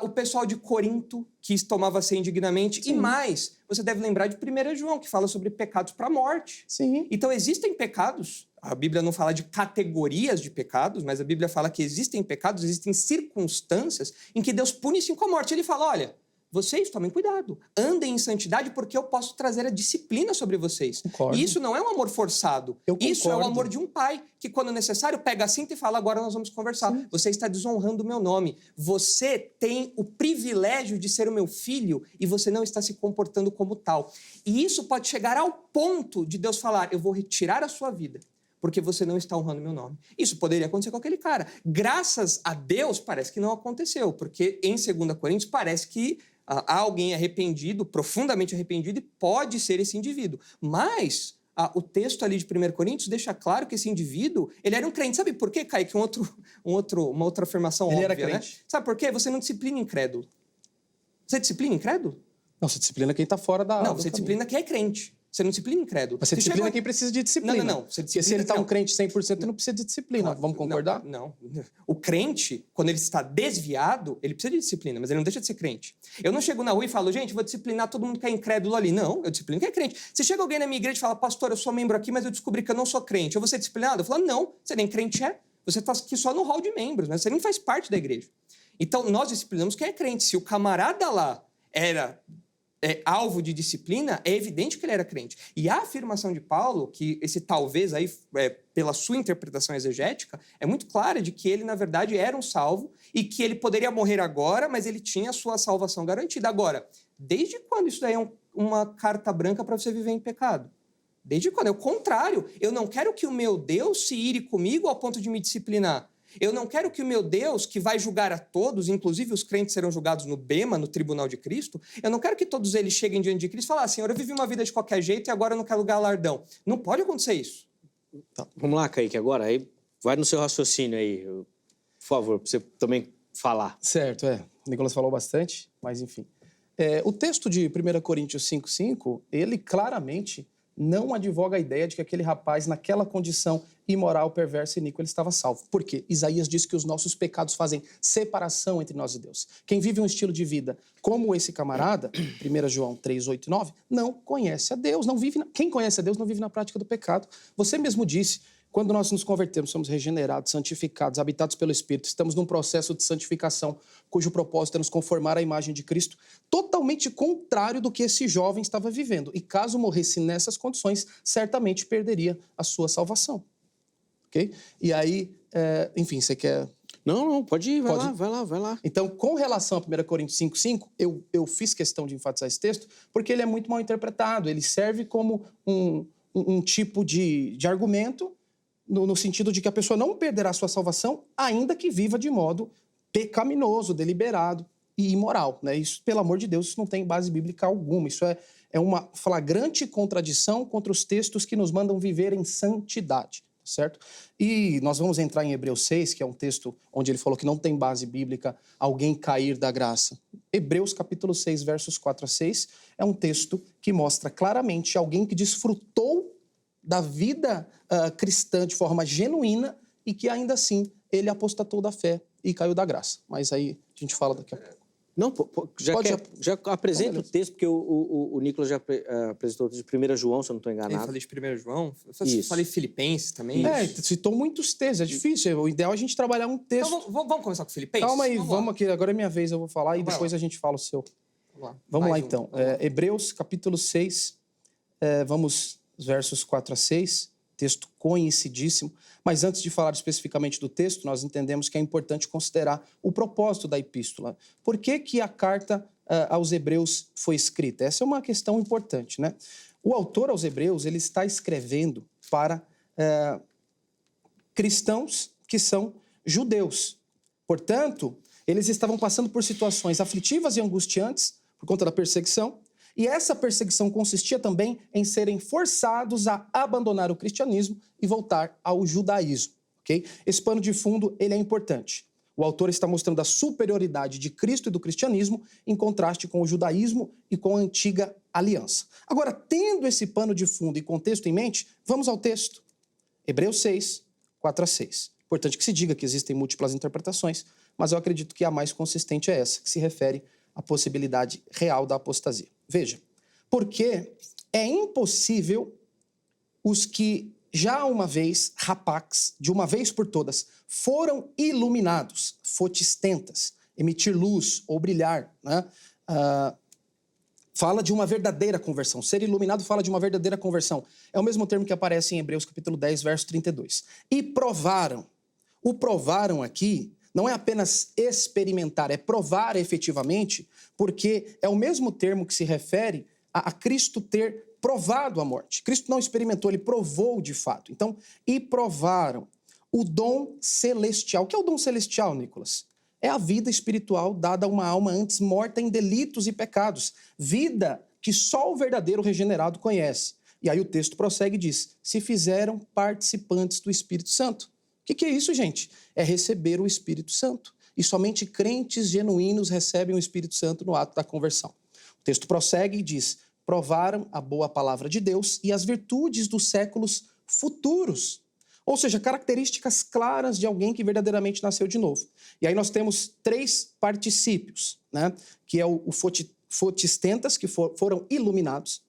o pessoal de Corinto, que tomava ceia indignamente, e mais, você deve lembrar de 1 João, que fala sobre pecados para a morte. Sim. Então, existem pecados... A Bíblia não fala de categorias de pecados, mas a Bíblia fala que existem pecados, existem circunstâncias em que Deus pune sim com a morte. Ele fala, olha, vocês tomem cuidado, andem em santidade porque eu posso trazer a disciplina sobre vocês. Concordo. E isso não é um amor forçado. Isso é o amor de um pai que, quando necessário, pega a cinta e fala, agora nós vamos conversar. Sim. Você está desonrando o meu nome. Você tem o privilégio de ser o meu filho e você não está se comportando como tal. E isso pode chegar ao ponto de Deus falar, eu vou retirar a sua vida, porque você não está honrando meu nome. Isso poderia acontecer com aquele cara. Graças a Deus, parece que não aconteceu, porque em 2 Coríntios parece que há alguém arrependido, profundamente arrependido, e pode ser esse indivíduo. Mas o texto ali de 1 Coríntios deixa claro que esse indivíduo, ele era um crente. Sabe por quê, Kaique? Uma outra afirmação ele óbvia, era crente. Né? Sabe por quê? Você não disciplina incrédulo. Você disciplina incrédulo? Não, você disciplina quem está fora da... Não, você disciplina quem é crente. Você não disciplina incrédulo. Mas você disciplina quem precisa de disciplina. Não. Porque se ele está um crente 100%, ele não precisa de disciplina. Claro, vamos concordar? Não. O crente, quando ele está desviado, ele precisa de disciplina, mas ele não deixa de ser crente. Eu não chego na rua e falo, gente, vou disciplinar todo mundo que é incrédulo ali. Não, eu disciplino quem é crente. Se chega alguém na minha igreja e fala, pastor, eu sou membro aqui, mas eu descobri que eu não sou crente. Eu vou ser disciplinado? Eu falo, não, você nem crente é. Você está aqui só no hall de membros, mas você nem faz parte da igreja. Então, nós disciplinamos quem é crente. Se o camarada lá era... alvo de disciplina, é evidente que ele era crente. E a afirmação de Paulo, que esse talvez aí, pela sua interpretação exegética, é muito clara de que ele, na verdade, era um salvo e que ele poderia morrer agora, mas ele tinha a sua salvação garantida. Agora, desde quando isso daí é uma carta branca para você viver em pecado? Desde quando? É o contrário. Eu não quero que o meu Deus se ire comigo ao ponto de me disciplinar. Eu não quero que o meu Deus, que vai julgar a todos, inclusive os crentes serão julgados no bema, no tribunal de Cristo, eu não quero que todos eles cheguem diante de Cristo e falem, Senhor, eu vivi uma vida de qualquer jeito e agora eu não quero galardão. Não pode acontecer isso. Tá. Vamos lá, Kaique, agora. Aí vai no seu raciocínio aí, por favor, para você também falar. Certo, O Nicolas falou bastante, mas enfim. O texto de 1 Coríntios 5,5, ele claramente não advoga a ideia de que aquele rapaz, naquela condição imoral, perversa e iníqua, ele estava salvo. Por quê? Isaías diz que os nossos pecados fazem separação entre nós e Deus. Quem vive um estilo de vida como esse camarada, 1 João 3, 8 e 9, não conhece a Deus. Quem conhece a Deus não vive na prática do pecado. Você mesmo disse, quando nós nos convertemos, somos regenerados, santificados, habitados pelo Espírito, estamos num processo de santificação, cujo propósito é nos conformar à imagem de Cristo, totalmente contrário do que esse jovem estava vivendo. E caso morresse nessas condições, certamente perderia a sua salvação. Ok? E aí, enfim, você quer... Não, pode ir, vai lá. Então, com relação a 1 Coríntios 5,5, eu fiz questão de enfatizar esse texto, porque ele é muito mal interpretado, ele serve como um tipo de argumento, no sentido de que a pessoa não perderá sua salvação, ainda que viva de modo pecaminoso, deliberado e imoral. Né? Isso, pelo amor de Deus, isso não tem base bíblica alguma. Isso é uma flagrante contradição contra os textos que nos mandam viver em santidade. Certo? E nós vamos entrar em Hebreus 6, que é um texto onde ele falou que não tem base bíblica alguém cair da graça. Hebreus capítulo 6, versos 4 a 6, é um texto que mostra claramente alguém que desfrutou da vida cristã de forma genuína e que ainda assim ele apostatou da fé e caiu da graça. Mas aí a gente fala daqui a pouco. Não, já apresenta o texto, porque o Nicolas já apresentou de 1 João, se eu não estou enganado. Eu falei de 1 João, eu falei Filipenses também. Citou muitos textos, é difícil. O ideal é a gente trabalhar um texto. Então, vamos começar com Filipenses? Calma aí, vamos aqui, agora é minha vez, eu vou falar então, e depois a gente fala o seu. Vamos lá então. Hebreus capítulo 6, vamos os versos 4 a 6, texto conhecidíssimo. Mas antes de falar especificamente do texto, nós entendemos que é importante considerar o propósito da epístola. Por que a carta aos Hebreus foi escrita? Essa é uma questão importante, né? O autor aos Hebreus, ele está escrevendo para cristãos que são judeus. Portanto, eles estavam passando por situações aflitivas e angustiantes por conta da perseguição. E essa perseguição consistia também em serem forçados a abandonar o cristianismo e voltar ao judaísmo. Okay? Esse pano de fundo ele é importante. O autor está mostrando a superioridade de Cristo e do cristianismo em contraste com o judaísmo e com a antiga aliança. Agora, tendo esse pano de fundo e contexto em mente, vamos ao texto. Hebreus 6, 4 a 6. Importante que se diga que existem múltiplas interpretações, mas eu acredito que a mais consistente é essa, que se refere à possibilidade real da apostasia. Veja, porque é impossível os que já uma vez, rapax, de uma vez por todas, foram iluminados, fotistentas, emitir luz ou brilhar, né? Fala de uma verdadeira conversão. Ser iluminado fala de uma verdadeira conversão. É o mesmo termo que aparece em Hebreus capítulo 10, verso 32. E provaram. O provaram aqui não é apenas experimentar, é provar efetivamente, porque é o mesmo termo que se refere a Cristo ter provado a morte. Cristo não experimentou, ele provou de fato. Então, e provaram o dom celestial. O que é o dom celestial, Nicolas? É a vida espiritual dada a uma alma antes morta em delitos e pecados. Vida que só o verdadeiro regenerado conhece. E aí o texto prossegue e diz, se fizeram participantes do Espírito Santo. O que é isso, gente? É receber o Espírito Santo. E somente crentes genuínos recebem o Espírito Santo no ato da conversão. O texto prossegue e diz, provaram a boa palavra de Deus e as virtudes dos séculos futuros. Ou seja, características claras de alguém que verdadeiramente nasceu de novo. E aí nós temos 3 particípios, né? Que é o fotistentas, que foram iluminados.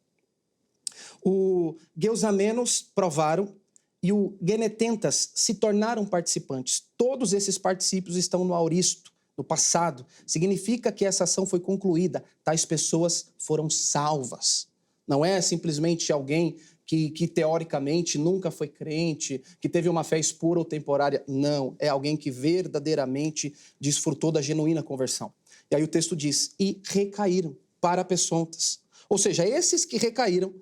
O geusamenos provaram. E o genetentas se tornaram participantes. Todos esses particípios estão no aoristo, no passado. Significa que essa ação foi concluída. Tais pessoas foram salvas. Não é simplesmente alguém que teoricamente nunca foi crente, que teve uma fé espura ou temporária. Não, é alguém que verdadeiramente desfrutou da genuína conversão. E aí o texto diz, e recaíram para peçontas. Ou seja, esses que recaíram,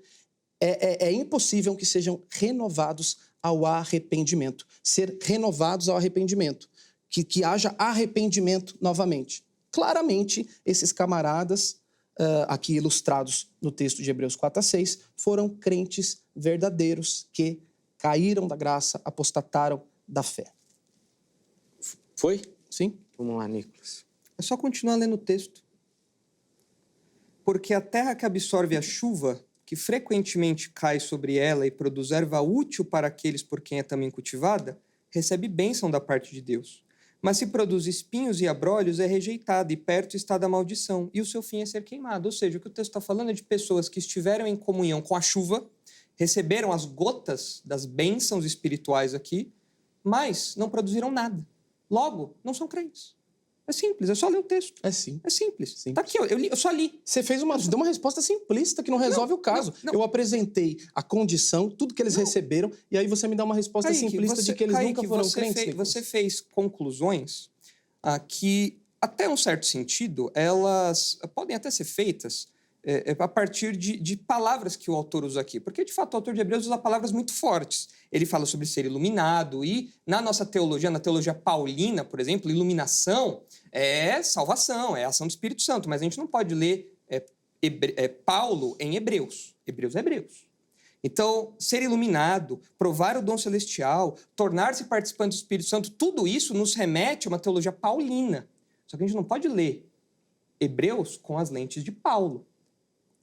é impossível que sejam renovados ao arrependimento. Ser renovados ao arrependimento. Que haja arrependimento novamente. Claramente, esses camaradas, aqui ilustrados no texto de Hebreus 4 a 6, foram crentes verdadeiros que caíram da graça, apostataram da fé. Foi? Sim? Vamos lá, Nicolas. É só continuar lendo o texto. Porque a terra que absorve a chuva, que frequentemente cai sobre ela e produz erva útil para aqueles por quem é também cultivada, recebe bênção da parte de Deus. Mas se produz espinhos e abrolhos, é rejeitada, e perto está da maldição, e o seu fim é ser queimado. Ou seja, o que o texto está falando é de pessoas que estiveram em comunhão com a chuva, receberam as gotas das bênçãos espirituais aqui, mas não produziram nada. Logo, não são crentes. É simples, é só ler o texto. É sim. É simples. Simples. Tá aqui, eu só li. Você deu uma resposta simplista que não resolve o caso. não. Eu apresentei a condição, tudo que eles receberam, e aí você me dá uma resposta Kaique, simplista de que eles nunca foram crentes. Você fez conclusões que, até um certo sentido, elas podem até ser feitas a partir de palavras que o autor usa aqui. Porque, de fato, o autor de Hebreus usa palavras muito fortes. Ele fala sobre ser iluminado e, na nossa teologia, na teologia paulina, por exemplo, iluminação é salvação, é ação do Espírito Santo. Mas a gente não pode ler Paulo em Hebreus. Hebreus é Hebreus. Então, ser iluminado, provar o dom celestial, tornar-se participante do Espírito Santo, tudo isso nos remete a uma teologia paulina. Só que a gente não pode ler Hebreus com as lentes de Paulo.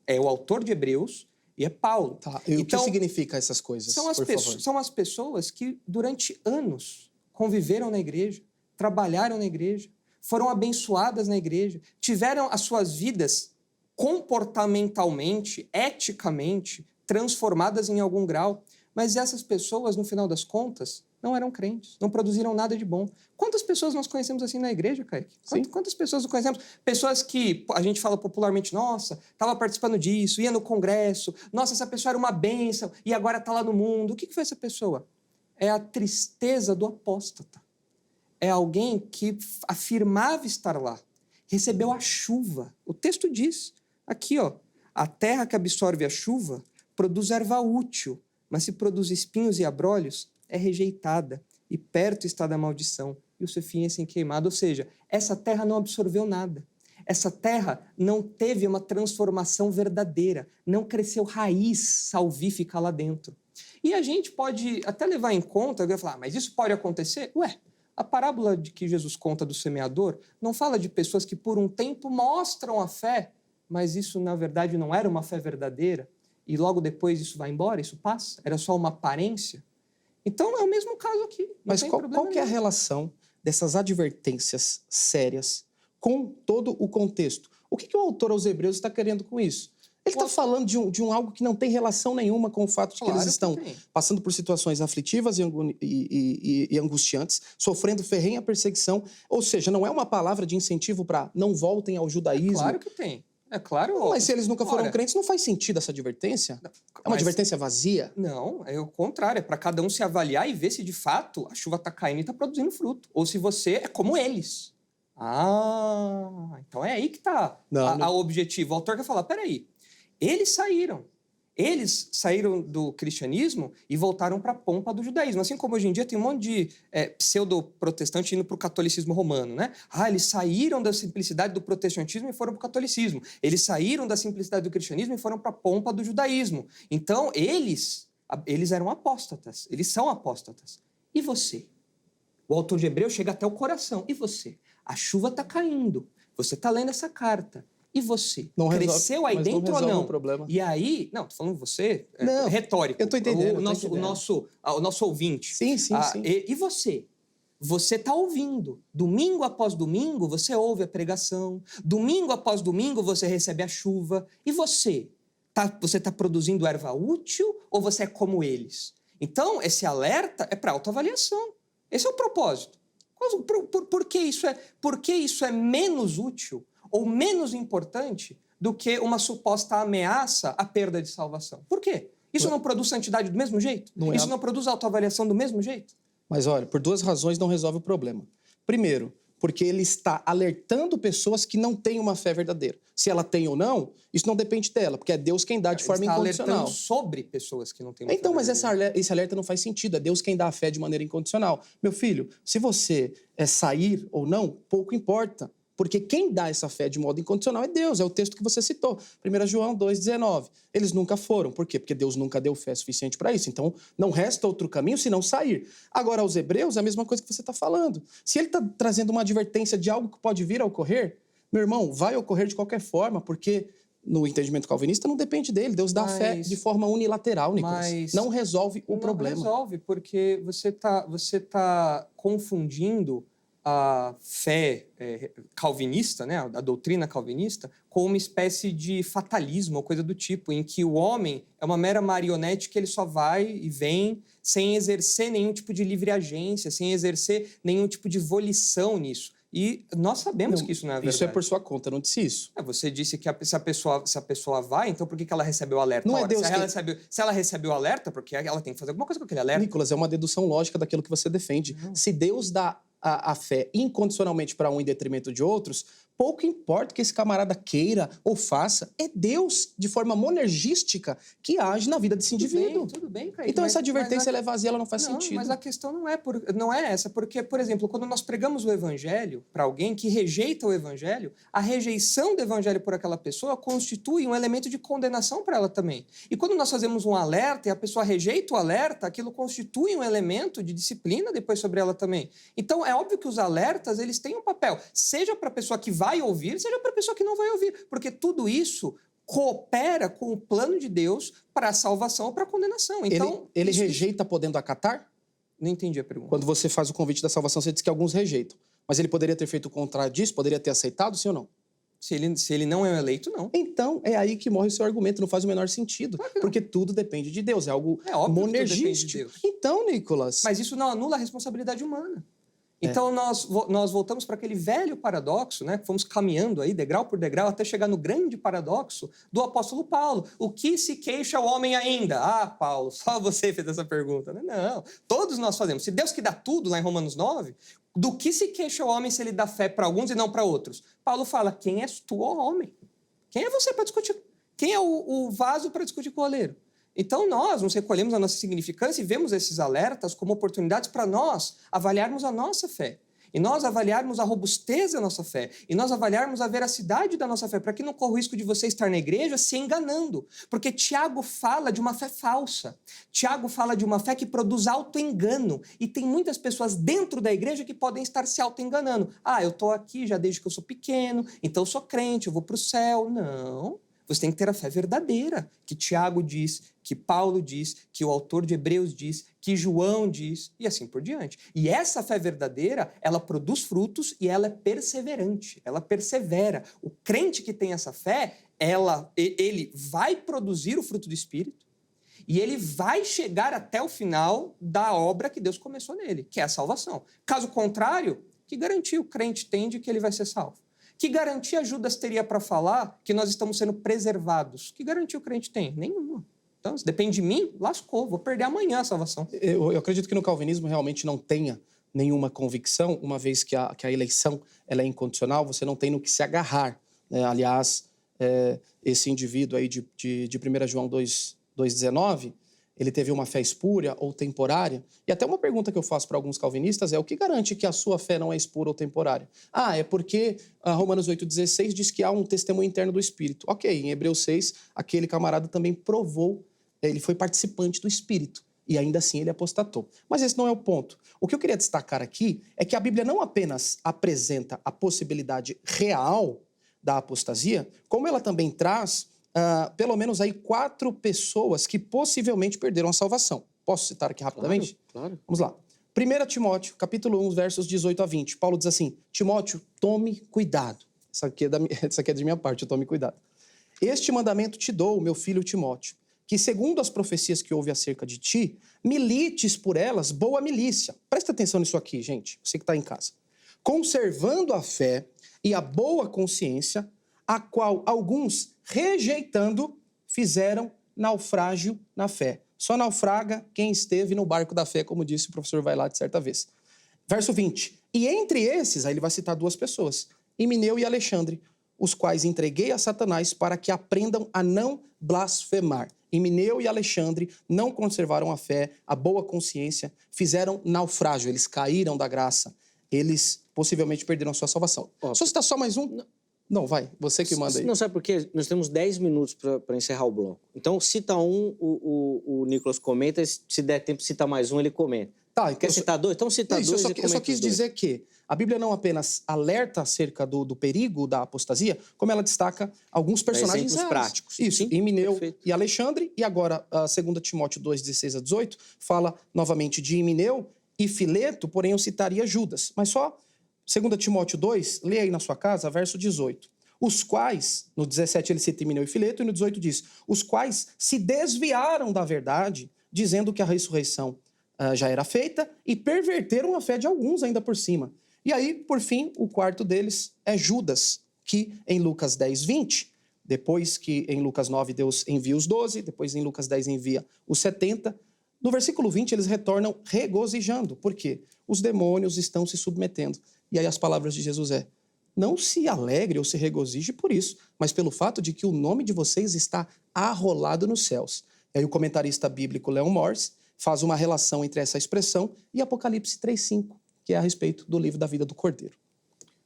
É o autor de Hebreus e é Paulo. Tá. E então, o que significa essas coisas, são as pessoas que, durante anos, conviveram na igreja, trabalharam na igreja, foram abençoadas na igreja, tiveram as suas vidas comportamentalmente, eticamente, transformadas em algum grau. Mas essas pessoas, no final das contas, não eram crentes, não produziram nada de bom. Quantas pessoas nós conhecemos assim na igreja, Kaique? Quantas pessoas nós conhecemos? Pessoas que a gente fala popularmente, nossa, estava participando disso, ia no congresso, nossa, essa pessoa era uma bênção e agora está lá no mundo. O que foi essa pessoa? É a tristeza do apóstata. É alguém que afirmava estar lá, recebeu a chuva. O texto diz, aqui, ó, a terra que absorve a chuva produz erva útil, mas se produz espinhos e abrolhos, é rejeitada, e perto está da maldição, e o seu fim é sem queimado. Ou seja, essa terra não absorveu nada. Essa terra não teve uma transformação verdadeira, não cresceu raiz salvífica lá dentro. E a gente pode até levar em conta, eu falar, mas isso pode acontecer? Ué, a parábola de que Jesus conta do semeador não fala de pessoas que por um tempo mostram a fé, mas isso na verdade não era uma fé verdadeira, e logo depois isso vai embora, isso passa? Era só uma aparência? Então, é o mesmo caso aqui. Mas qual que é a relação dessas advertências sérias com todo o contexto? O que o autor aos Hebreus está querendo com isso? Ele está falando de um algo que não tem relação nenhuma com o fato de que eles estão passando por situações aflitivas e angustiantes, sofrendo ferrenha perseguição. Ou seja, não é uma palavra de incentivo para não voltem ao judaísmo. Claro que tem. É claro. Mas se eles nunca foram crentes, não faz sentido essa advertência? É uma advertência vazia? Não, é o contrário. É para cada um se avaliar e ver se de fato a chuva está caindo e está produzindo fruto. Ou se você é como eles. Então é aí que está o objetivo. O autor quer falar, peraí, eles saíram do cristianismo e voltaram para a pompa do judaísmo. Assim como hoje em dia tem um monte de pseudo-protestante indo para o catolicismo romano, né? Eles saíram da simplicidade do protestantismo e foram para o catolicismo. Eles saíram da simplicidade do cristianismo e foram para a pompa do judaísmo. Então, eles eram apóstatas. Eles são apóstatas. E você? O autor de Hebreus chega até o coração. E você? A chuva está caindo. Você está lendo essa carta. E você? Cresceu aí dentro ou não? O problema. E aí... Não, tô falando você, não, retórico. Eu tô entendendo. O nosso ouvinte. Sim. E você? Você está ouvindo. Domingo após domingo, você ouve a pregação. Domingo após domingo, você recebe a chuva. E você? Você está produzindo erva útil ou você é como eles? Então, esse alerta é para autoavaliação. Esse é o propósito. Por que isso é menos útil ou menos importante do que uma suposta ameaça à perda de salvação? Por quê? Isso não produz santidade do mesmo jeito? Isso não produz autoavaliação do mesmo jeito? Mas olha, por duas razões não resolve o problema. Primeiro, porque ele está alertando pessoas que não têm uma fé verdadeira. Se ela tem ou não, isso não depende dela, porque é Deus quem dá de forma incondicional. Ele está alertando sobre pessoas que não têm uma fé Então, mas verdadeira. esse alerta não faz sentido. É Deus quem dá a fé de maneira incondicional. Meu filho, se você sair ou não, pouco importa. Porque quem dá essa fé de modo incondicional é Deus, é o texto que você citou, 1 João 2,19. Eles nunca foram. Por quê? Porque Deus nunca deu fé suficiente para isso. Então, não resta outro caminho senão sair. Agora, aos hebreus, é a mesma coisa que você está falando. Se ele está trazendo uma advertência de algo que pode vir a ocorrer, meu irmão, vai ocorrer de qualquer forma, porque no entendimento calvinista não depende dele. Deus dá fé de forma unilateral, Nicolas. Não resolve o problema. Não resolve, porque você tá confundindo a fé calvinista, né, a doutrina calvinista, com uma espécie de fatalismo ou coisa do tipo, em que o homem é uma mera marionete que ele só vai e vem sem exercer nenhum tipo de livre agência, sem exercer nenhum tipo de volição nisso. E nós sabemos que isso não é verdade. Isso é por sua conta, eu não disse isso. Você disse que se a pessoa vai, então por que ela recebe o alerta? Não é Deus se ela recebe o alerta, porque ela tem que fazer alguma coisa com aquele alerta. Nicolas, é uma dedução lógica daquilo que você defende. Se Deus dá a fé incondicionalmente para um em detrimento de outros, pouco importa o que esse camarada queira ou faça, é Deus, de forma monergística, que age na vida desse indivíduo. Tudo bem, Kaique. Então essa advertência ela é vazia, ela não faz sentido. Mas a questão não é essa, porque, por exemplo, quando nós pregamos o evangelho para alguém que rejeita o evangelho, a rejeição do evangelho por aquela pessoa constitui um elemento de condenação para ela também. E quando nós fazemos um alerta e a pessoa rejeita o alerta, aquilo constitui um elemento de disciplina depois sobre ela também. Então, é óbvio que os alertas, eles têm um papel, seja para a pessoa que vai ouvir, seja para a pessoa que não vai ouvir, porque tudo isso coopera com o plano de Deus para a salvação ou para a condenação. Então, ele rejeita podendo acatar? Não entendi a pergunta. Quando você faz o convite da salvação, você diz que alguns rejeitam. Mas ele poderia ter feito o contrário disso? Poderia ter aceitado, sim ou não? Se ele não é eleito, não. Então, é aí que morre o seu argumento, não faz o menor sentido. Claro, porque tudo depende de Deus, é algo monergístico. De então, Nicolas... Mas isso não anula a responsabilidade humana. Então, nós voltamos para aquele velho paradoxo, né? Que fomos caminhando aí, degrau por degrau, até chegar no grande paradoxo do apóstolo Paulo. O que se queixa o homem ainda? Ah, Paulo, só você fez essa pergunta. Não, todos nós fazemos. Se Deus que dá tudo, lá em Romanos 9, do que se queixa o homem se ele dá fé para alguns e não para outros? Paulo fala, quem és tu, ó homem? Quem é você para discutir? Quem é o vaso para discutir com o oleiro? Então, nós nos recolhemos a nossa significância e vemos esses alertas como oportunidades para nós avaliarmos a nossa fé. E nós avaliarmos a robustez da nossa fé. E nós avaliarmos a veracidade da nossa fé, para que não corra o risco de você estar na igreja se enganando. Porque Tiago fala de uma fé falsa. Tiago fala de uma fé que produz autoengano. E tem muitas pessoas dentro da igreja que podem estar se autoenganando. Ah, eu estou aqui já desde que eu sou pequeno, então eu sou crente, eu vou para o céu. Não. Você tem que ter a fé verdadeira, que Tiago diz, que Paulo diz, que o autor de Hebreus diz, que João diz, e assim por diante. E essa fé verdadeira, ela produz frutos e ela é perseverante, ela persevera. O crente que tem essa fé, ele vai produzir o fruto do Espírito e ele vai chegar até o final da obra que Deus começou nele, que é a salvação. Caso contrário, que garantia o crente tem de que ele vai ser salvo? Que garantia Judas teria para falar que nós estamos sendo preservados? Que garantia o crente tem? Nenhuma. Então, se depende de mim, lascou. Vou perder amanhã a salvação. Eu acredito que no calvinismo realmente não tenha nenhuma convicção, uma vez que a eleição ela é incondicional, você não tem no que se agarrar. Né? Aliás, esse indivíduo aí de 1 João 2,19, ele teve uma fé espúria ou temporária. E até uma pergunta que eu faço para alguns calvinistas é o que garante que a sua fé não é espúria ou temporária? Ah, é porque Romanos 8,16 diz que há um testemunho interno do Espírito. Ok, em Hebreus 6, aquele camarada também provou, ele foi participante do Espírito. E ainda assim ele apostatou. Mas esse não é o ponto. O que eu queria destacar aqui é que a Bíblia não apenas apresenta a possibilidade real da apostasia, como ela também traz pelo menos aí 4 pessoas que possivelmente perderam a salvação. Posso citar aqui rapidamente? Claro. Vamos lá. 1 Timóteo, capítulo 1, versos 18 a 20. Paulo diz assim, Timóteo, tome cuidado. Isso aqui é de minha parte, tome cuidado. Este mandamento te dou, meu filho Timóteo, que segundo as profecias que houve acerca de ti, milites por elas boa milícia. Presta atenção nisso aqui, gente, você que está em casa. Conservando a fé e a boa consciência, a qual alguns, rejeitando, fizeram naufrágio na fé. Só naufraga quem esteve no barco da fé, como disse o professor Vailate certa vez. Verso 20. E entre esses, aí ele vai citar 2 pessoas, Himeneu e Alexandre, os quais entreguei a Satanás para que aprendam a não blasfemar. Himeneu e Alexandre não conservaram a fé, a boa consciência, fizeram naufrágio, eles caíram da graça. Eles possivelmente perderam a sua salvação. Só citar só mais um? Não, vai. Você que manda aí. Não sabe por quê? Nós temos 10 minutos para encerrar o bloco. Então, cita um, o Nicolas comenta, se der tempo, cita mais um, ele comenta. Tá, Quer citar dois? Então cita dois e comenta eu só quis os dois. dizer que a Bíblia não apenas alerta acerca do perigo da apostasia, como ela destaca alguns personagens exemplos práticos. Isso, Sim, Himeneu perfeito. e Alexandre, e agora, 2 Timóteo 2, 16 a 18, fala novamente de Himeneu e Fileto, porém eu citaria Judas. Mas só 2 Timóteo 2, lê aí na sua casa, verso 18. Os quais, no 17 ele cita Himeneu e Fileto, e no 18 diz, os quais se desviaram da verdade, dizendo que a ressurreição já era feita, e perverteram a fé de alguns ainda por cima. E aí, por fim, o quarto deles é Judas, que em Lucas 10, 20, depois que em Lucas 9 Deus envia os 12, depois em Lucas 10 envia os 70, no versículo 20 eles retornam regozijando. Por quê? Os demônios estão se submetendo. E aí as palavras de Jesus não se alegre ou se regozije por isso, mas pelo fato de que o nome de vocês está arrolado nos céus. E aí o comentarista bíblico Leon Morris faz uma relação entre essa expressão e Apocalipse 3:5, que é a respeito do livro da vida do Cordeiro.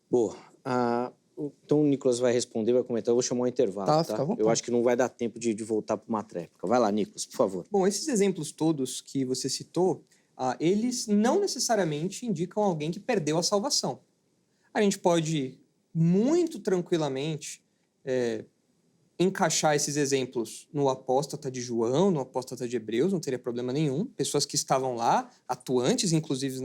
Boa. Então o Nicolas vai responder, vai comentar. Eu vou chamar um intervalo, tá? Fica à vontade. Eu acho que não vai dar tempo de voltar para uma tréplica. Vai lá, Nicolas, por favor. Bom, esses exemplos todos que você citou, eles não necessariamente indicam alguém que perdeu a salvação. A gente pode muito tranquilamente encaixar esses exemplos no apóstata de João, no apóstata de Hebreus, não teria problema nenhum. Pessoas que estavam lá, atuantes, inclusive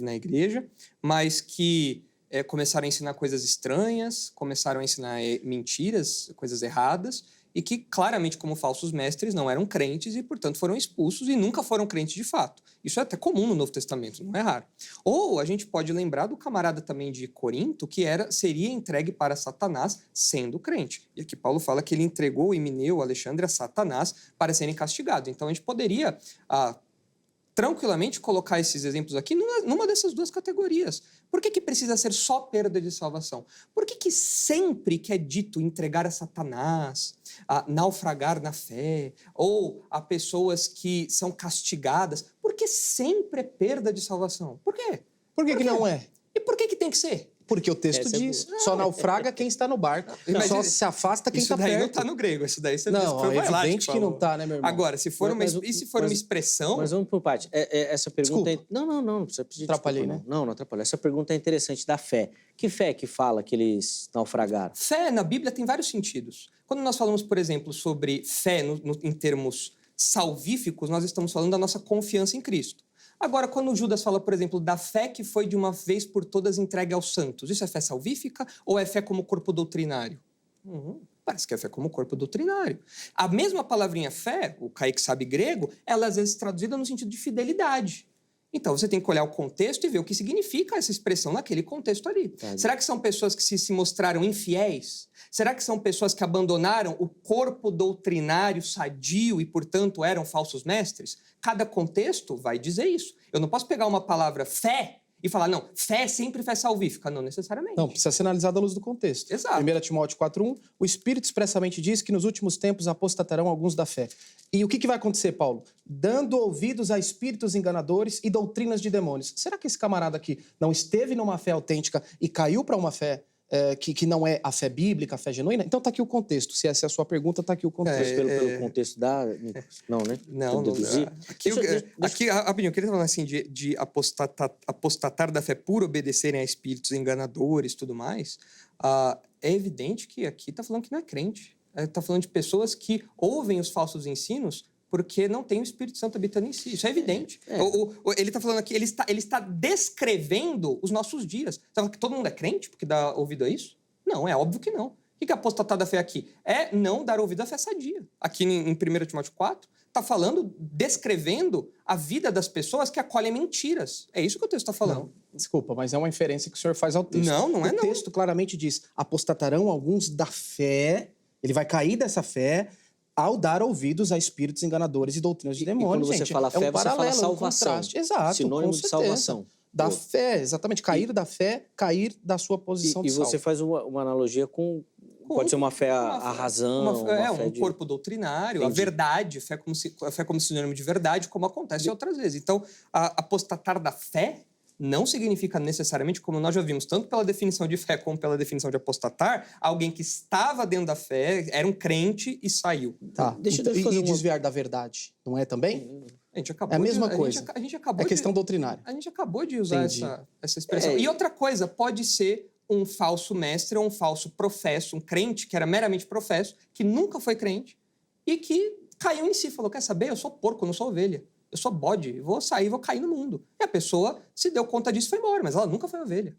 na igreja, mas que começaram a ensinar coisas estranhas, começaram a ensinar mentiras, coisas erradas, e que claramente, como falsos mestres, não eram crentes e, portanto, foram expulsos e nunca foram crentes de fato. Isso é até comum no Novo Testamento, não é raro. Ou a gente pode lembrar do camarada também de Corinto, que seria entregue para Satanás sendo crente. E aqui Paulo fala que ele entregou Himeneu, Alexandre a Satanás para serem castigados. Então a gente poderia tranquilamente colocar esses exemplos aqui numa dessas duas categorias. Por que precisa ser só perda de salvação? Por que sempre que é dito entregar a Satanás, naufragar na fé, ou a pessoas que são castigadas, por que sempre é perda de salvação? Por quê? Por que não é? E por que tem que ser? Porque o texto diz, só naufraga quem está no barco, só se afasta quem está perto. Isso daí não está no grego, isso daí você não, foi é evidente que não está, né, meu irmão? Agora, se for uma expressão... Mas vamos por parte. Essa pergunta... Desculpa. Não precisa pedir atrapalhei, desculpa, né? Não atrapalhou. Essa pergunta é interessante da fé. Que fé que fala que eles naufragaram? Fé na Bíblia tem vários sentidos. Quando nós falamos, por exemplo, sobre fé em termos salvíficos, nós estamos falando da nossa confiança em Cristo. Agora, quando Judas fala, por exemplo, da fé que foi de uma vez por todas entregue aos santos, isso é fé salvífica ou é fé como corpo doutrinário? Parece que é fé como corpo doutrinário. A mesma palavrinha fé, o Kaique sabe grego, ela às vezes traduzida no sentido de fidelidade. Então, você tem que olhar o contexto e ver o que significa essa expressão naquele contexto ali. Será que são pessoas que se mostraram infiéis? Será que são pessoas que abandonaram o corpo doutrinário sadio e, portanto, eram falsos mestres? Cada contexto vai dizer isso. Eu não posso pegar uma palavra fé e falar, não, fé é sempre fé salvífica. Não necessariamente. Não, precisa ser analisado à luz do contexto. Exato. 1 Timóteo 4:1, o Espírito expressamente diz que nos últimos tempos apostatarão alguns da fé. E o que vai acontecer, Paulo? Dando ouvidos a espíritos enganadores e doutrinas de demônios. Será que esse camarada aqui não esteve numa fé autêntica e caiu para uma fé que não é a fé bíblica, a fé genuína? Então tá aqui o contexto. Se essa é a sua pergunta, tá aqui o contexto. Pelo contexto da... Não, né? Não. Aqui, rapidinho, eu queria falar assim, de apostatar da fé por obedecerem a espíritos enganadores e tudo mais. É evidente que aqui tá falando que não é crente. Está falando de pessoas que ouvem os falsos ensinos porque não tem o Espírito Santo habitando em si. Isso é evidente. Ele está falando aqui, ele está descrevendo os nossos dias. Você fala que todo mundo é crente porque dá ouvido a isso? Não, é óbvio que não. O que é apostatar da fé aqui? É não dar ouvido à fé sadia. Aqui em 1 Timóteo 4, está falando, descrevendo a vida das pessoas que acolhem mentiras. É isso que o texto está falando. Não, desculpa, mas é uma inferência que o senhor faz ao texto. Não é não. O texto claramente diz, apostatarão alguns da fé... Ele vai cair dessa fé ao dar ouvidos a espíritos enganadores e doutrinas de demônios. E quando você fala fé, você fala salvação. Exato, sinônimo de salvação. Da fé, exatamente. Cair da fé, cair da sua posição de salvo. E você faz uma analogia com... Pode ser uma fé à razão, um corpo doutrinário, a verdade, a fé como sinônimo de verdade, como acontece outras vezes. Então, apostatar da fé não significa necessariamente, como nós já vimos, tanto pela definição de fé como pela definição de apostatar, alguém que estava dentro da fé, era um crente e saiu. Tá. Deixa eu E fazer desviar da verdade, não é também? A gente acabou É a mesma de, coisa. A gente acabou É questão de, doutrinária. A gente acabou de usar Entendi. essa expressão. E outra coisa, pode ser um falso mestre ou um falso professo, um crente que era meramente professo, que nunca foi crente e que caiu em si, falou, quer saber, eu sou porco, eu não sou ovelha. Eu sou bode, vou sair, vou cair no mundo. E a pessoa se deu conta disso e foi embora, mas ela nunca foi ovelha.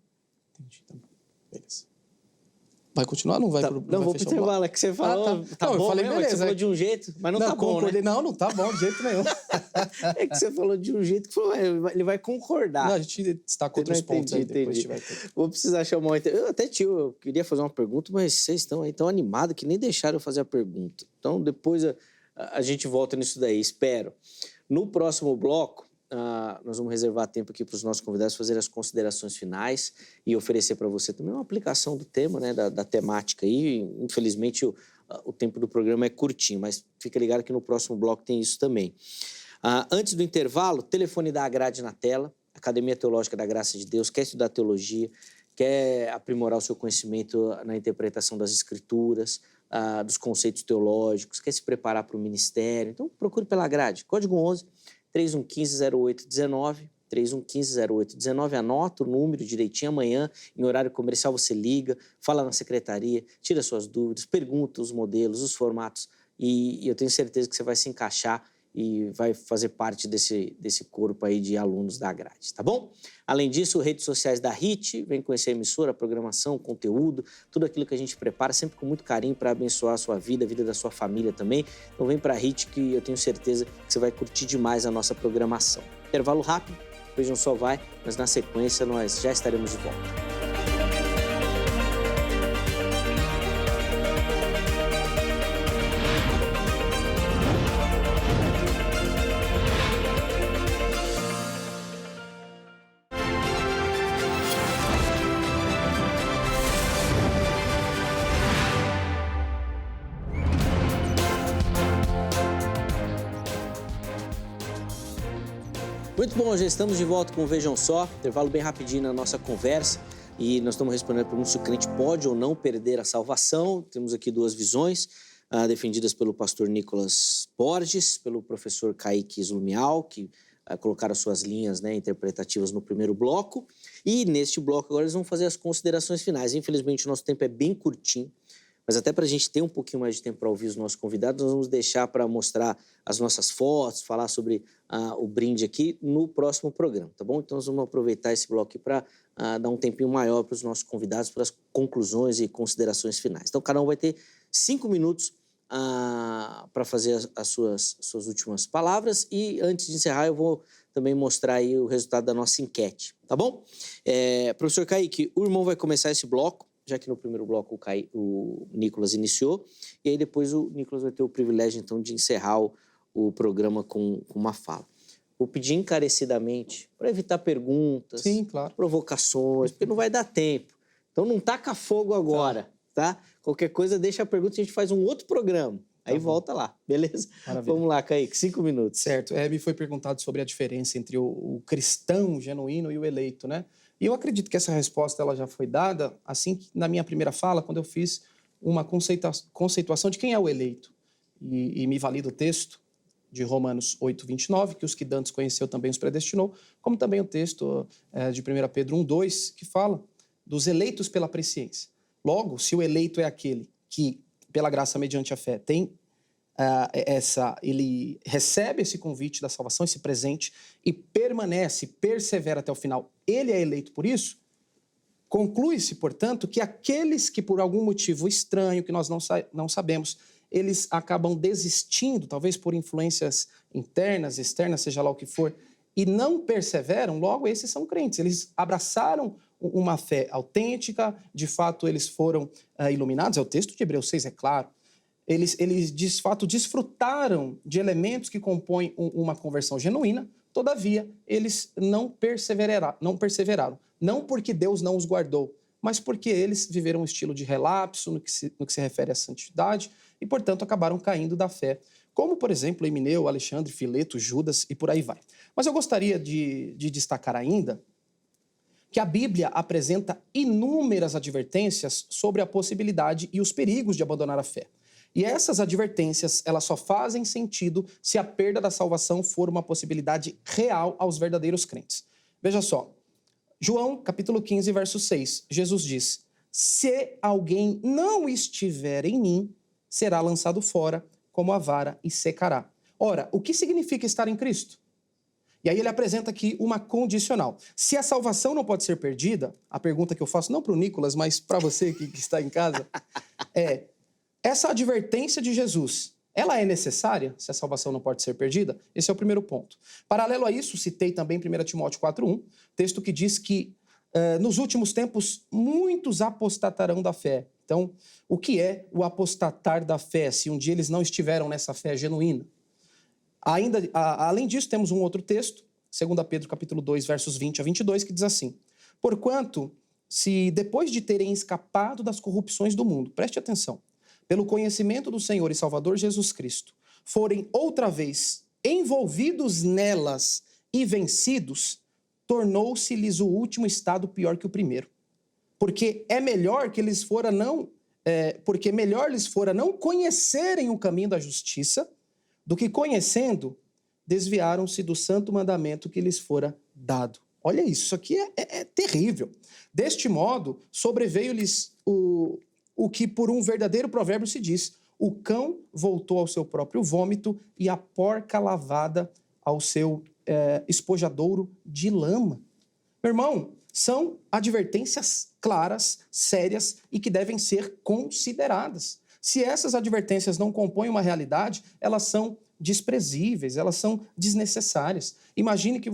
Entendi, tá bom. Beleza. Vai continuar? Não vai Tá, pro, não, vou pro intervalo, é que você falou. Tá Bom, eu falei, mesmo, é que beleza. você falou de um jeito, mas não tá bom, concordei. né? Não tá bom de jeito nenhum. É que você falou de um jeito que falou, ele vai concordar. Não, a gente destaca outros pontos aí, depois a gente vai... Vou precisar chamar eu até, tio, eu queria fazer uma pergunta, mas vocês estão aí tão animados que nem deixaram eu fazer a pergunta. Então, depois a gente volta nisso daí, espero. No próximo bloco, nós vamos reservar tempo aqui para os nossos convidados fazerem as considerações finais e oferecer para você também uma aplicação do tema, né, da temática aí. Infelizmente, o tempo do programa é curtinho, mas fica ligado que no próximo bloco tem isso também. Antes do intervalo, telefone da Agrade na tela, Academia Teológica da Graça de Deus, quer estudar teologia, quer aprimorar o seu conhecimento na interpretação das Escrituras, dos conceitos teológicos, quer se preparar para o ministério, então procure pela Grade. Código 11 3115-0819, 3115-0819, anota o número direitinho, amanhã, em horário comercial, você liga, fala na secretaria, tira suas dúvidas, pergunta os modelos, os formatos, e eu tenho certeza que você vai se encaixar e vai fazer parte desse corpo aí de alunos da Grade, tá bom? Além disso, redes sociais da HIT, vem conhecer a emissora, a programação, o conteúdo, tudo aquilo que a gente prepara, sempre com muito carinho para abençoar a sua vida, a vida da sua família também. Então vem para a HIT que eu tenho certeza que você vai curtir demais a nossa programação. Intervalo rápido, Vejam Só vai, mas na sequência nós já estaremos de volta. Muito bom, já estamos de volta com o Vejam Só, intervalo bem rapidinho na nossa conversa e nós estamos respondendo a pergunta se o crente pode ou não perder a salvação. Temos aqui duas visões defendidas pelo pastor Nicolas Borges, pelo professor Kaique Zlumial, que colocaram suas linhas, né, interpretativas no primeiro bloco, e neste bloco agora eles vão fazer as considerações finais. Infelizmente o nosso tempo é bem curtinho, mas até para a gente ter um pouquinho mais de tempo para ouvir os nossos convidados, nós vamos deixar para mostrar as nossas fotos, falar sobre o brinde aqui no próximo programa, tá bom? Então nós vamos aproveitar esse bloco aqui para dar um tempinho maior para os nossos convidados, para as conclusões e considerações finais. Então cada um vai ter 5 minutos para fazer as suas últimas palavras e antes de encerrar eu vou também mostrar aí o resultado da nossa enquete, tá bom? Professor Kaique, o irmão vai começar esse bloco, já que no primeiro bloco o Nicolas iniciou, e aí depois o Nicolas vai ter o privilégio, então, de encerrar o programa com uma fala. Vou pedir encarecidamente, para evitar perguntas, Sim, claro, provocações, porque não vai dar tempo. Então não taca fogo agora, tá? Qualquer coisa, deixa a pergunta e a gente faz um outro programa. Aí volta lá, beleza? Maravilha. Vamos lá, Kaique, 5 minutos. Certo. Me foi perguntado sobre a diferença entre o cristão genuíno e o eleito, né? E eu acredito que essa resposta ela já foi dada assim na minha primeira fala, quando eu fiz uma conceituação de quem é o eleito. E me valida o texto de Romanos 8:29, que os que dantes conheceu também os predestinou, como também o texto de 1 Pedro 1:2, que fala dos eleitos pela presciência. Logo, se o eleito é aquele que, pela graça mediante a fé, tem ele recebe esse convite da salvação, esse presente, e permanece, persevera até o final, ele é eleito por isso, conclui-se, portanto, que aqueles que por algum motivo estranho, que nós não sabemos, eles acabam desistindo, talvez por influências internas, externas, seja lá o que for, e não perseveram, logo esses são crentes. Eles abraçaram uma fé autêntica, de fato eles foram iluminados, é o texto de Hebreus 6, é claro. Eles de fato desfrutaram de elementos que compõem uma conversão genuína, todavia eles não perseveraram. Não porque Deus não os guardou, mas porque eles viveram um estilo de relapso no que se refere à santidade e, portanto, acabaram caindo da fé. Como, por exemplo, Emineu, Alexandre, Fileto, Judas e por aí vai. Mas eu gostaria de destacar ainda que a Bíblia apresenta inúmeras advertências sobre a possibilidade e os perigos de abandonar a fé. E essas advertências, elas só fazem sentido se a perda da salvação for uma possibilidade real aos verdadeiros crentes. Veja só, João, capítulo 15, verso 6, Jesus diz: se alguém não estiver em mim, será lançado fora como a vara e secará. Ora, o que significa estar em Cristo? E aí ele apresenta aqui uma condicional. Se a salvação não pode ser perdida, a pergunta que eu faço, não para o Nicolas, mas para você que está em casa, é: essa advertência de Jesus, ela é necessária se a salvação não pode ser perdida? Esse é o primeiro ponto. Paralelo a isso, citei também 1 Timóteo 4:1, texto que diz que nos últimos tempos muitos apostatarão da fé. Então, o que é o apostatar da fé, se um dia eles não estiveram nessa fé genuína? Além disso, temos um outro texto, 2 Pedro capítulo 2, versos 20 a 22, que diz assim: porquanto, se depois de terem escapado das corrupções do mundo, preste atenção, pelo conhecimento do Senhor e Salvador Jesus Cristo, forem outra vez envolvidos nelas e vencidos, tornou-se-lhes o último estado pior que o primeiro. Porque melhor lhes fora não conhecerem o caminho da justiça, do que conhecendo, desviaram-se do santo mandamento que lhes fora dado. Olha isso aqui é terrível. Deste modo, sobreveio-lhes o que por um verdadeiro provérbio se diz: o cão voltou ao seu próprio vômito e a porca lavada ao seu espojadouro de lama. Meu irmão, são advertências claras, sérias e que devem ser consideradas. Se essas advertências não compõem uma realidade, elas são desprezíveis, elas são desnecessárias. Imagine que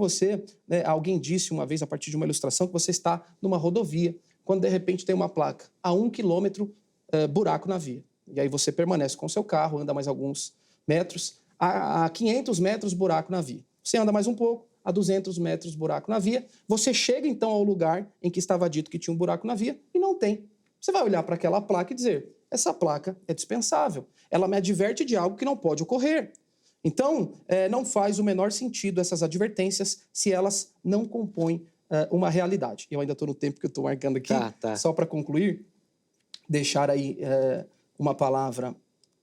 alguém disse uma vez, a partir de uma ilustração, que você está numa rodovia, quando de repente tem uma placa, a 1 quilômetro, buraco na via. E aí você permanece com o seu carro, anda mais alguns metros, a 500 metros, buraco na via. Você anda mais um pouco, a 200 metros, buraco na via. Você chega então ao lugar em que estava dito que tinha um buraco na via e não tem. Você vai olhar para aquela placa e dizer: essa placa é dispensável. Ela me adverte de algo que não pode ocorrer. Então, não faz o menor sentido essas advertências se elas não compõem uma realidade. Eu ainda estou no tempo que eu estou marcando aqui, Tá. Só para concluir, deixar aí uma palavra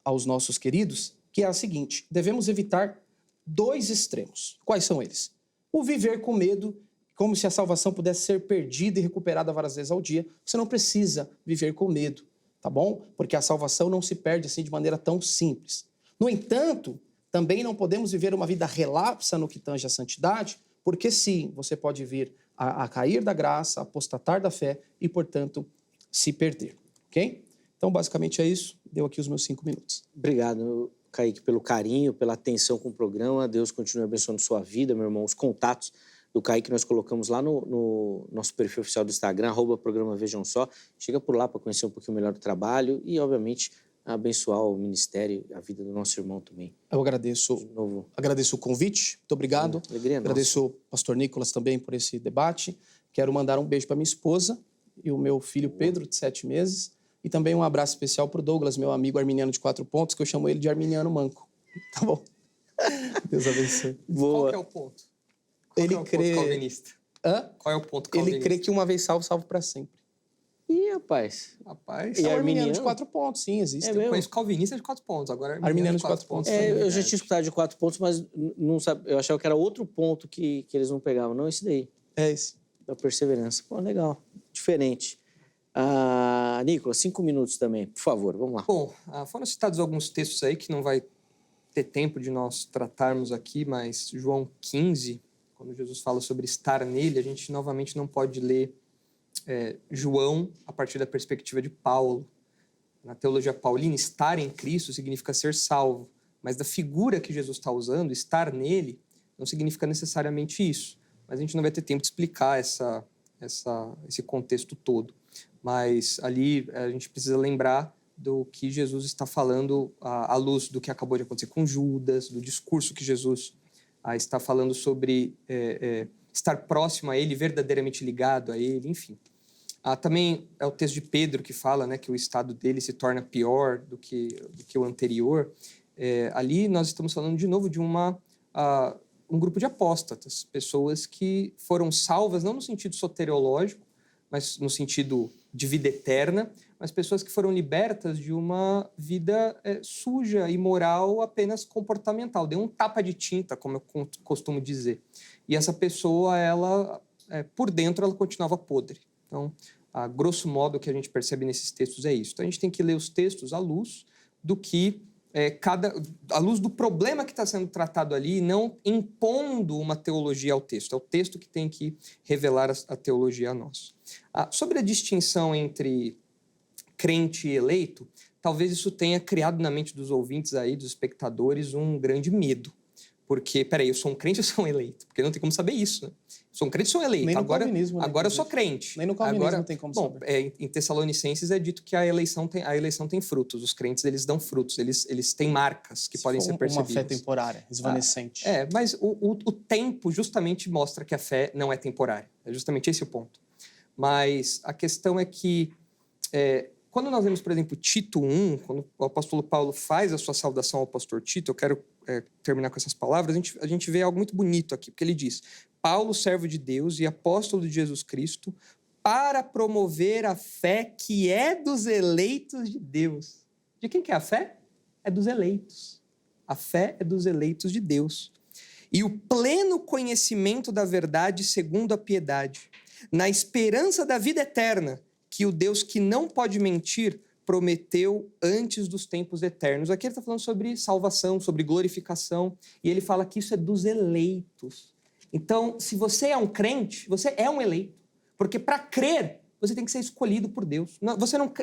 aos nossos queridos, que é a seguinte: devemos evitar 2 extremos. Quais são eles? O viver com medo, como se a salvação pudesse ser perdida e recuperada várias vezes ao dia. Você não precisa viver com medo, tá bom? Porque a salvação não se perde assim de maneira tão simples. No entanto, também não podemos viver uma vida relapsa no que tange a santidade, porque sim, você pode vir a cair da graça, a apostatar da fé e, portanto, se perder, ok? Então, basicamente é isso. Deu aqui os meus 5 minutos. Obrigado, Kaique, pelo carinho, pela atenção com o programa. Deus continue abençoando sua vida, meu irmão. Os contatos do Kaique nós colocamos lá no nosso perfil oficial do Instagram, @programa Vejam Só. Chega por lá para conhecer um pouquinho melhor do trabalho e, obviamente, abençoar o ministério, a vida do nosso irmão também. Eu agradeço o convite, muito obrigado. Alegria nossa. Agradeço ao pastor Nicolas também por esse debate. Quero mandar um beijo para minha esposa e o meu filho Pedro, de 7 meses. E também um abraço especial para o Douglas, meu amigo arminiano de 4 pontos, que eu chamo ele de arminiano manco. Tá bom? Deus abençoe. Boa. Qual que é o ponto? Ele Qual é o crê... ponto calvinista? Hã? Qual é o ponto calvinista? Ele crê que uma vez salvo, salvo para sempre. Ih, rapaz. Rapaz, E É o arminiano arminiano? de 4 pontos, sim, existe. É mesmo? eu conheço calvinista de 4 pontos, agora Arminiano de 4 pontos. Eu já tinha escutado de 4 pontos, mas não sabe, eu achava que era outro ponto que eles não pegavam. Não, esse daí, É esse. da perseverança. Pô, legal. Diferente. Nicolas, 5 minutos também, por favor, vamos lá. Bom, foram citados alguns textos aí que não vai ter tempo de nós tratarmos aqui, mas João 15, quando Jesus fala sobre estar nele, a gente novamente não pode ler João a partir da perspectiva de Paulo. Na teologia paulina, estar em Cristo significa ser salvo, mas da figura que Jesus está usando, estar nele, não significa necessariamente isso. Mas a gente não vai ter tempo de explicar esse contexto todo. Mas ali a gente precisa lembrar do que Jesus está falando à luz do que acabou de acontecer com Judas, do discurso que Jesus está falando sobre estar próximo a ele, verdadeiramente ligado a ele, enfim. Também é o texto de Pedro que fala, né, que o estado dele se torna pior do que o anterior. Ali nós estamos falando de novo de um grupo de apóstatas, pessoas que foram salvas não no sentido soteriológico, mas no sentido de vida eterna, mas pessoas que foram libertas de uma vida suja, imoral, apenas comportamental. Deu um tapa de tinta, como eu costumo dizer. E essa pessoa, ela, por dentro, ela continuava podre. Então, a grosso modo, o que a gente percebe nesses textos é isso. Então, a gente tem que ler os textos à luz do que à luz do problema que está sendo tratado ali, não impondo uma teologia ao texto. É o texto que tem que revelar a teologia a nós. Sobre a distinção entre crente e eleito, talvez isso tenha criado na mente dos ouvintes aí, dos espectadores, um grande medo. Porque, peraí, eu sou um crente ou sou um eleito? Porque não tem como saber isso, né? Sou um crente ou sou um eleito? Nem no agora calvinismo, né, agora eu sou crente. Nem no calvinismo tem como saber. Em Tessalonicenses é dito que a eleição tem frutos. Os crentes, eles dão frutos. Eles têm marcas que podem ser percebidas. Uma fé temporária, esvanecente. Mas o tempo justamente mostra que a fé não é temporária. É justamente esse o ponto. Mas a questão é que quando nós vemos, por exemplo, Tito 1, quando o apóstolo Paulo faz a sua saudação ao pastor Tito, eu quero terminar com essas palavras, a gente vê algo muito bonito aqui, porque ele diz: Paulo, servo de Deus e apóstolo de Jesus Cristo, para promover a fé que é dos eleitos de Deus. De quem que é a fé? É dos eleitos. A fé é dos eleitos de Deus. E o pleno conhecimento da verdade segundo a piedade, na esperança da vida eterna, que o Deus que não pode mentir prometeu antes dos tempos eternos. Aqui ele está falando sobre salvação, sobre glorificação, e ele fala que isso é dos eleitos. Então, se você é um crente, você é um eleito, porque para crer, você tem que ser escolhido por Deus.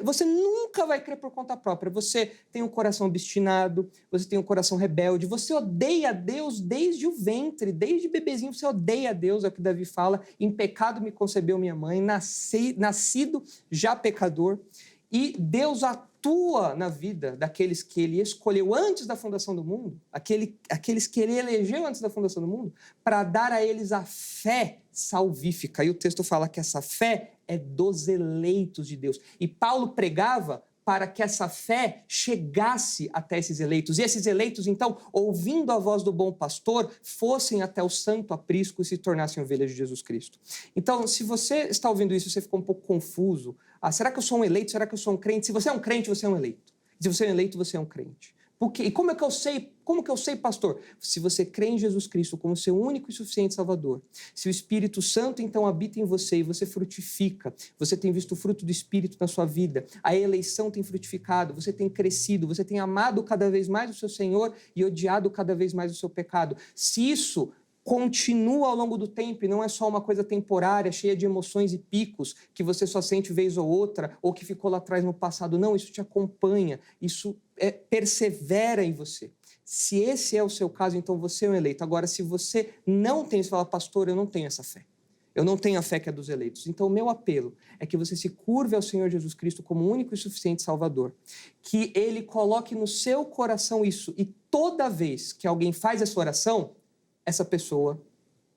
Você nunca vai crer por conta própria. Você tem um coração obstinado, você tem um coração rebelde, você odeia a Deus desde o ventre, desde bebezinho você odeia a Deus, é o que Davi fala: em pecado me concebeu minha mãe, nascido já pecador. E Deus atua na vida daqueles que ele escolheu antes da fundação do mundo, aqueles que ele elegeu antes da fundação do mundo, para dar a eles a fé salvífica. E o texto fala que essa fé é dos eleitos de Deus. E Paulo pregava para que essa fé chegasse até esses eleitos. E esses eleitos, então, ouvindo a voz do bom pastor, fossem até o santo aprisco e se tornassem ovelhas de Jesus Cristo. Então, se você está ouvindo isso e você ficou um pouco confuso, será que eu sou um eleito? Será que eu sou um crente? Se você é um crente, você é um eleito. Se você é um eleito, você é um crente. Por quê? E como é que eu sei? Como que eu sei, pastor? Se você crê em Jesus Cristo como seu único e suficiente Salvador, se o Espírito Santo, então, habita em você e você frutifica, você tem visto o fruto do Espírito na sua vida, a eleição tem frutificado, você tem crescido, você tem amado cada vez mais o seu Senhor e odiado cada vez mais o seu pecado. Se isso continua ao longo do tempo e não é só uma coisa temporária, cheia de emoções e picos, que você só sente vez ou outra, ou que ficou lá atrás no passado. Não, isso te acompanha, isso persevera em você. Se esse é o seu caso, então você é um eleito. Agora, se você não tem, você fala: pastor, eu não tenho essa fé. Eu não tenho a fé que é dos eleitos. Então, o meu apelo é que você se curve ao Senhor Jesus Cristo como único e suficiente Salvador. Que Ele coloque no seu coração isso. E toda vez que alguém faz essa oração, essa pessoa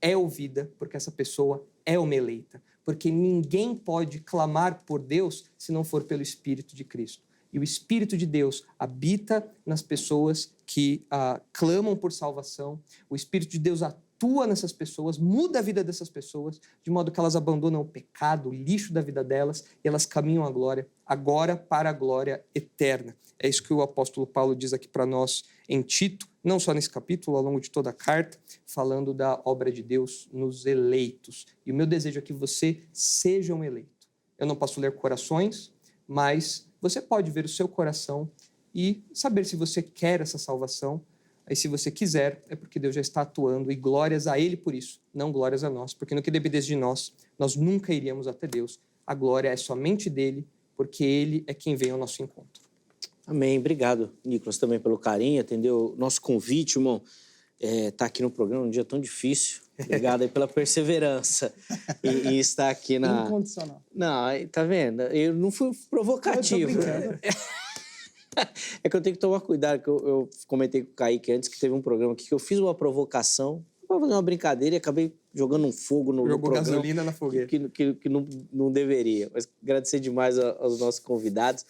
é ouvida, porque essa pessoa é uma eleita. Porque ninguém pode clamar por Deus se não for pelo Espírito de Cristo. E o Espírito de Deus habita nas pessoas que clamam por salvação. O Espírito de Deus atua nessas pessoas, muda a vida dessas pessoas, de modo que elas abandonam o pecado, o lixo da vida delas, e elas caminham à glória, agora para a glória eterna. É isso que o apóstolo Paulo diz aqui para nós em Tito, não só nesse capítulo, ao longo de toda a carta, falando da obra de Deus nos eleitos. E o meu desejo é que você seja um eleito. Eu não posso ler corações, mas você pode ver o seu coração e saber se você quer essa salvação. Aí, se você quiser, é porque Deus já está atuando, e glórias a Ele por isso, não glórias a nós, porque no que dependesse de nós, nós nunca iríamos até Deus. A glória é somente dele, porque Ele é quem vem ao nosso encontro. Amém. Obrigado, Nicolas, também pelo carinho, atendeu o nosso convite, irmão. Tá aqui no programa num dia tão difícil. Obrigado aí pela perseverança e estar aqui na... Incondicional. Não, tá vendo? Eu não fui provocativo. É que eu tenho que tomar cuidado, que eu comentei com o Kaique antes que teve um programa aqui que eu fiz uma provocação para fazer uma brincadeira e acabei jogando um fogo no programa. Jogou gasolina na fogueira. Que não deveria. Mas agradecer demais aos nossos convidados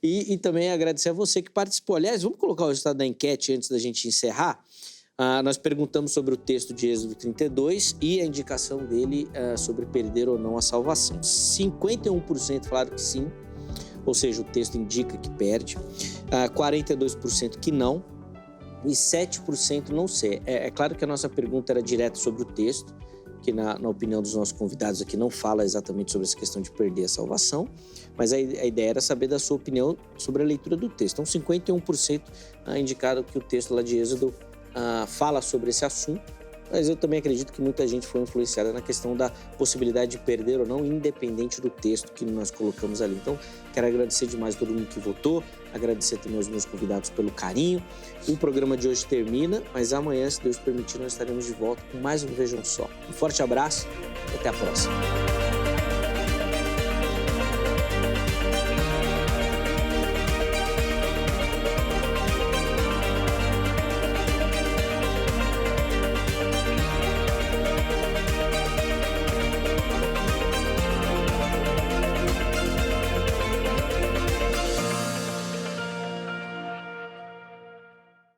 e também agradecer a você que participou. Aliás, vamos colocar o resultado da enquete antes da gente encerrar. Nós perguntamos sobre o texto de Êxodo 32 e a indicação dele sobre perder ou não a salvação. 51% falaram que sim, ou seja, o texto indica que perde, 42% que não e 7% não sei. É claro que a nossa pergunta era direta sobre o texto, que na opinião dos nossos convidados aqui não fala exatamente sobre essa questão de perder a salvação, mas a ideia era saber da sua opinião sobre a leitura do texto. Então, 51% indicaram que o texto lá de Êxodo fala sobre esse assunto, mas eu também acredito que muita gente foi influenciada na questão da possibilidade de perder ou não, independente do texto que nós colocamos ali. Então, quero agradecer demais a todo mundo que votou, agradecer também aos meus convidados pelo carinho. O programa de hoje termina, mas amanhã, se Deus permitir, nós estaremos de volta com mais um Vejam Só. Um forte abraço e até a próxima.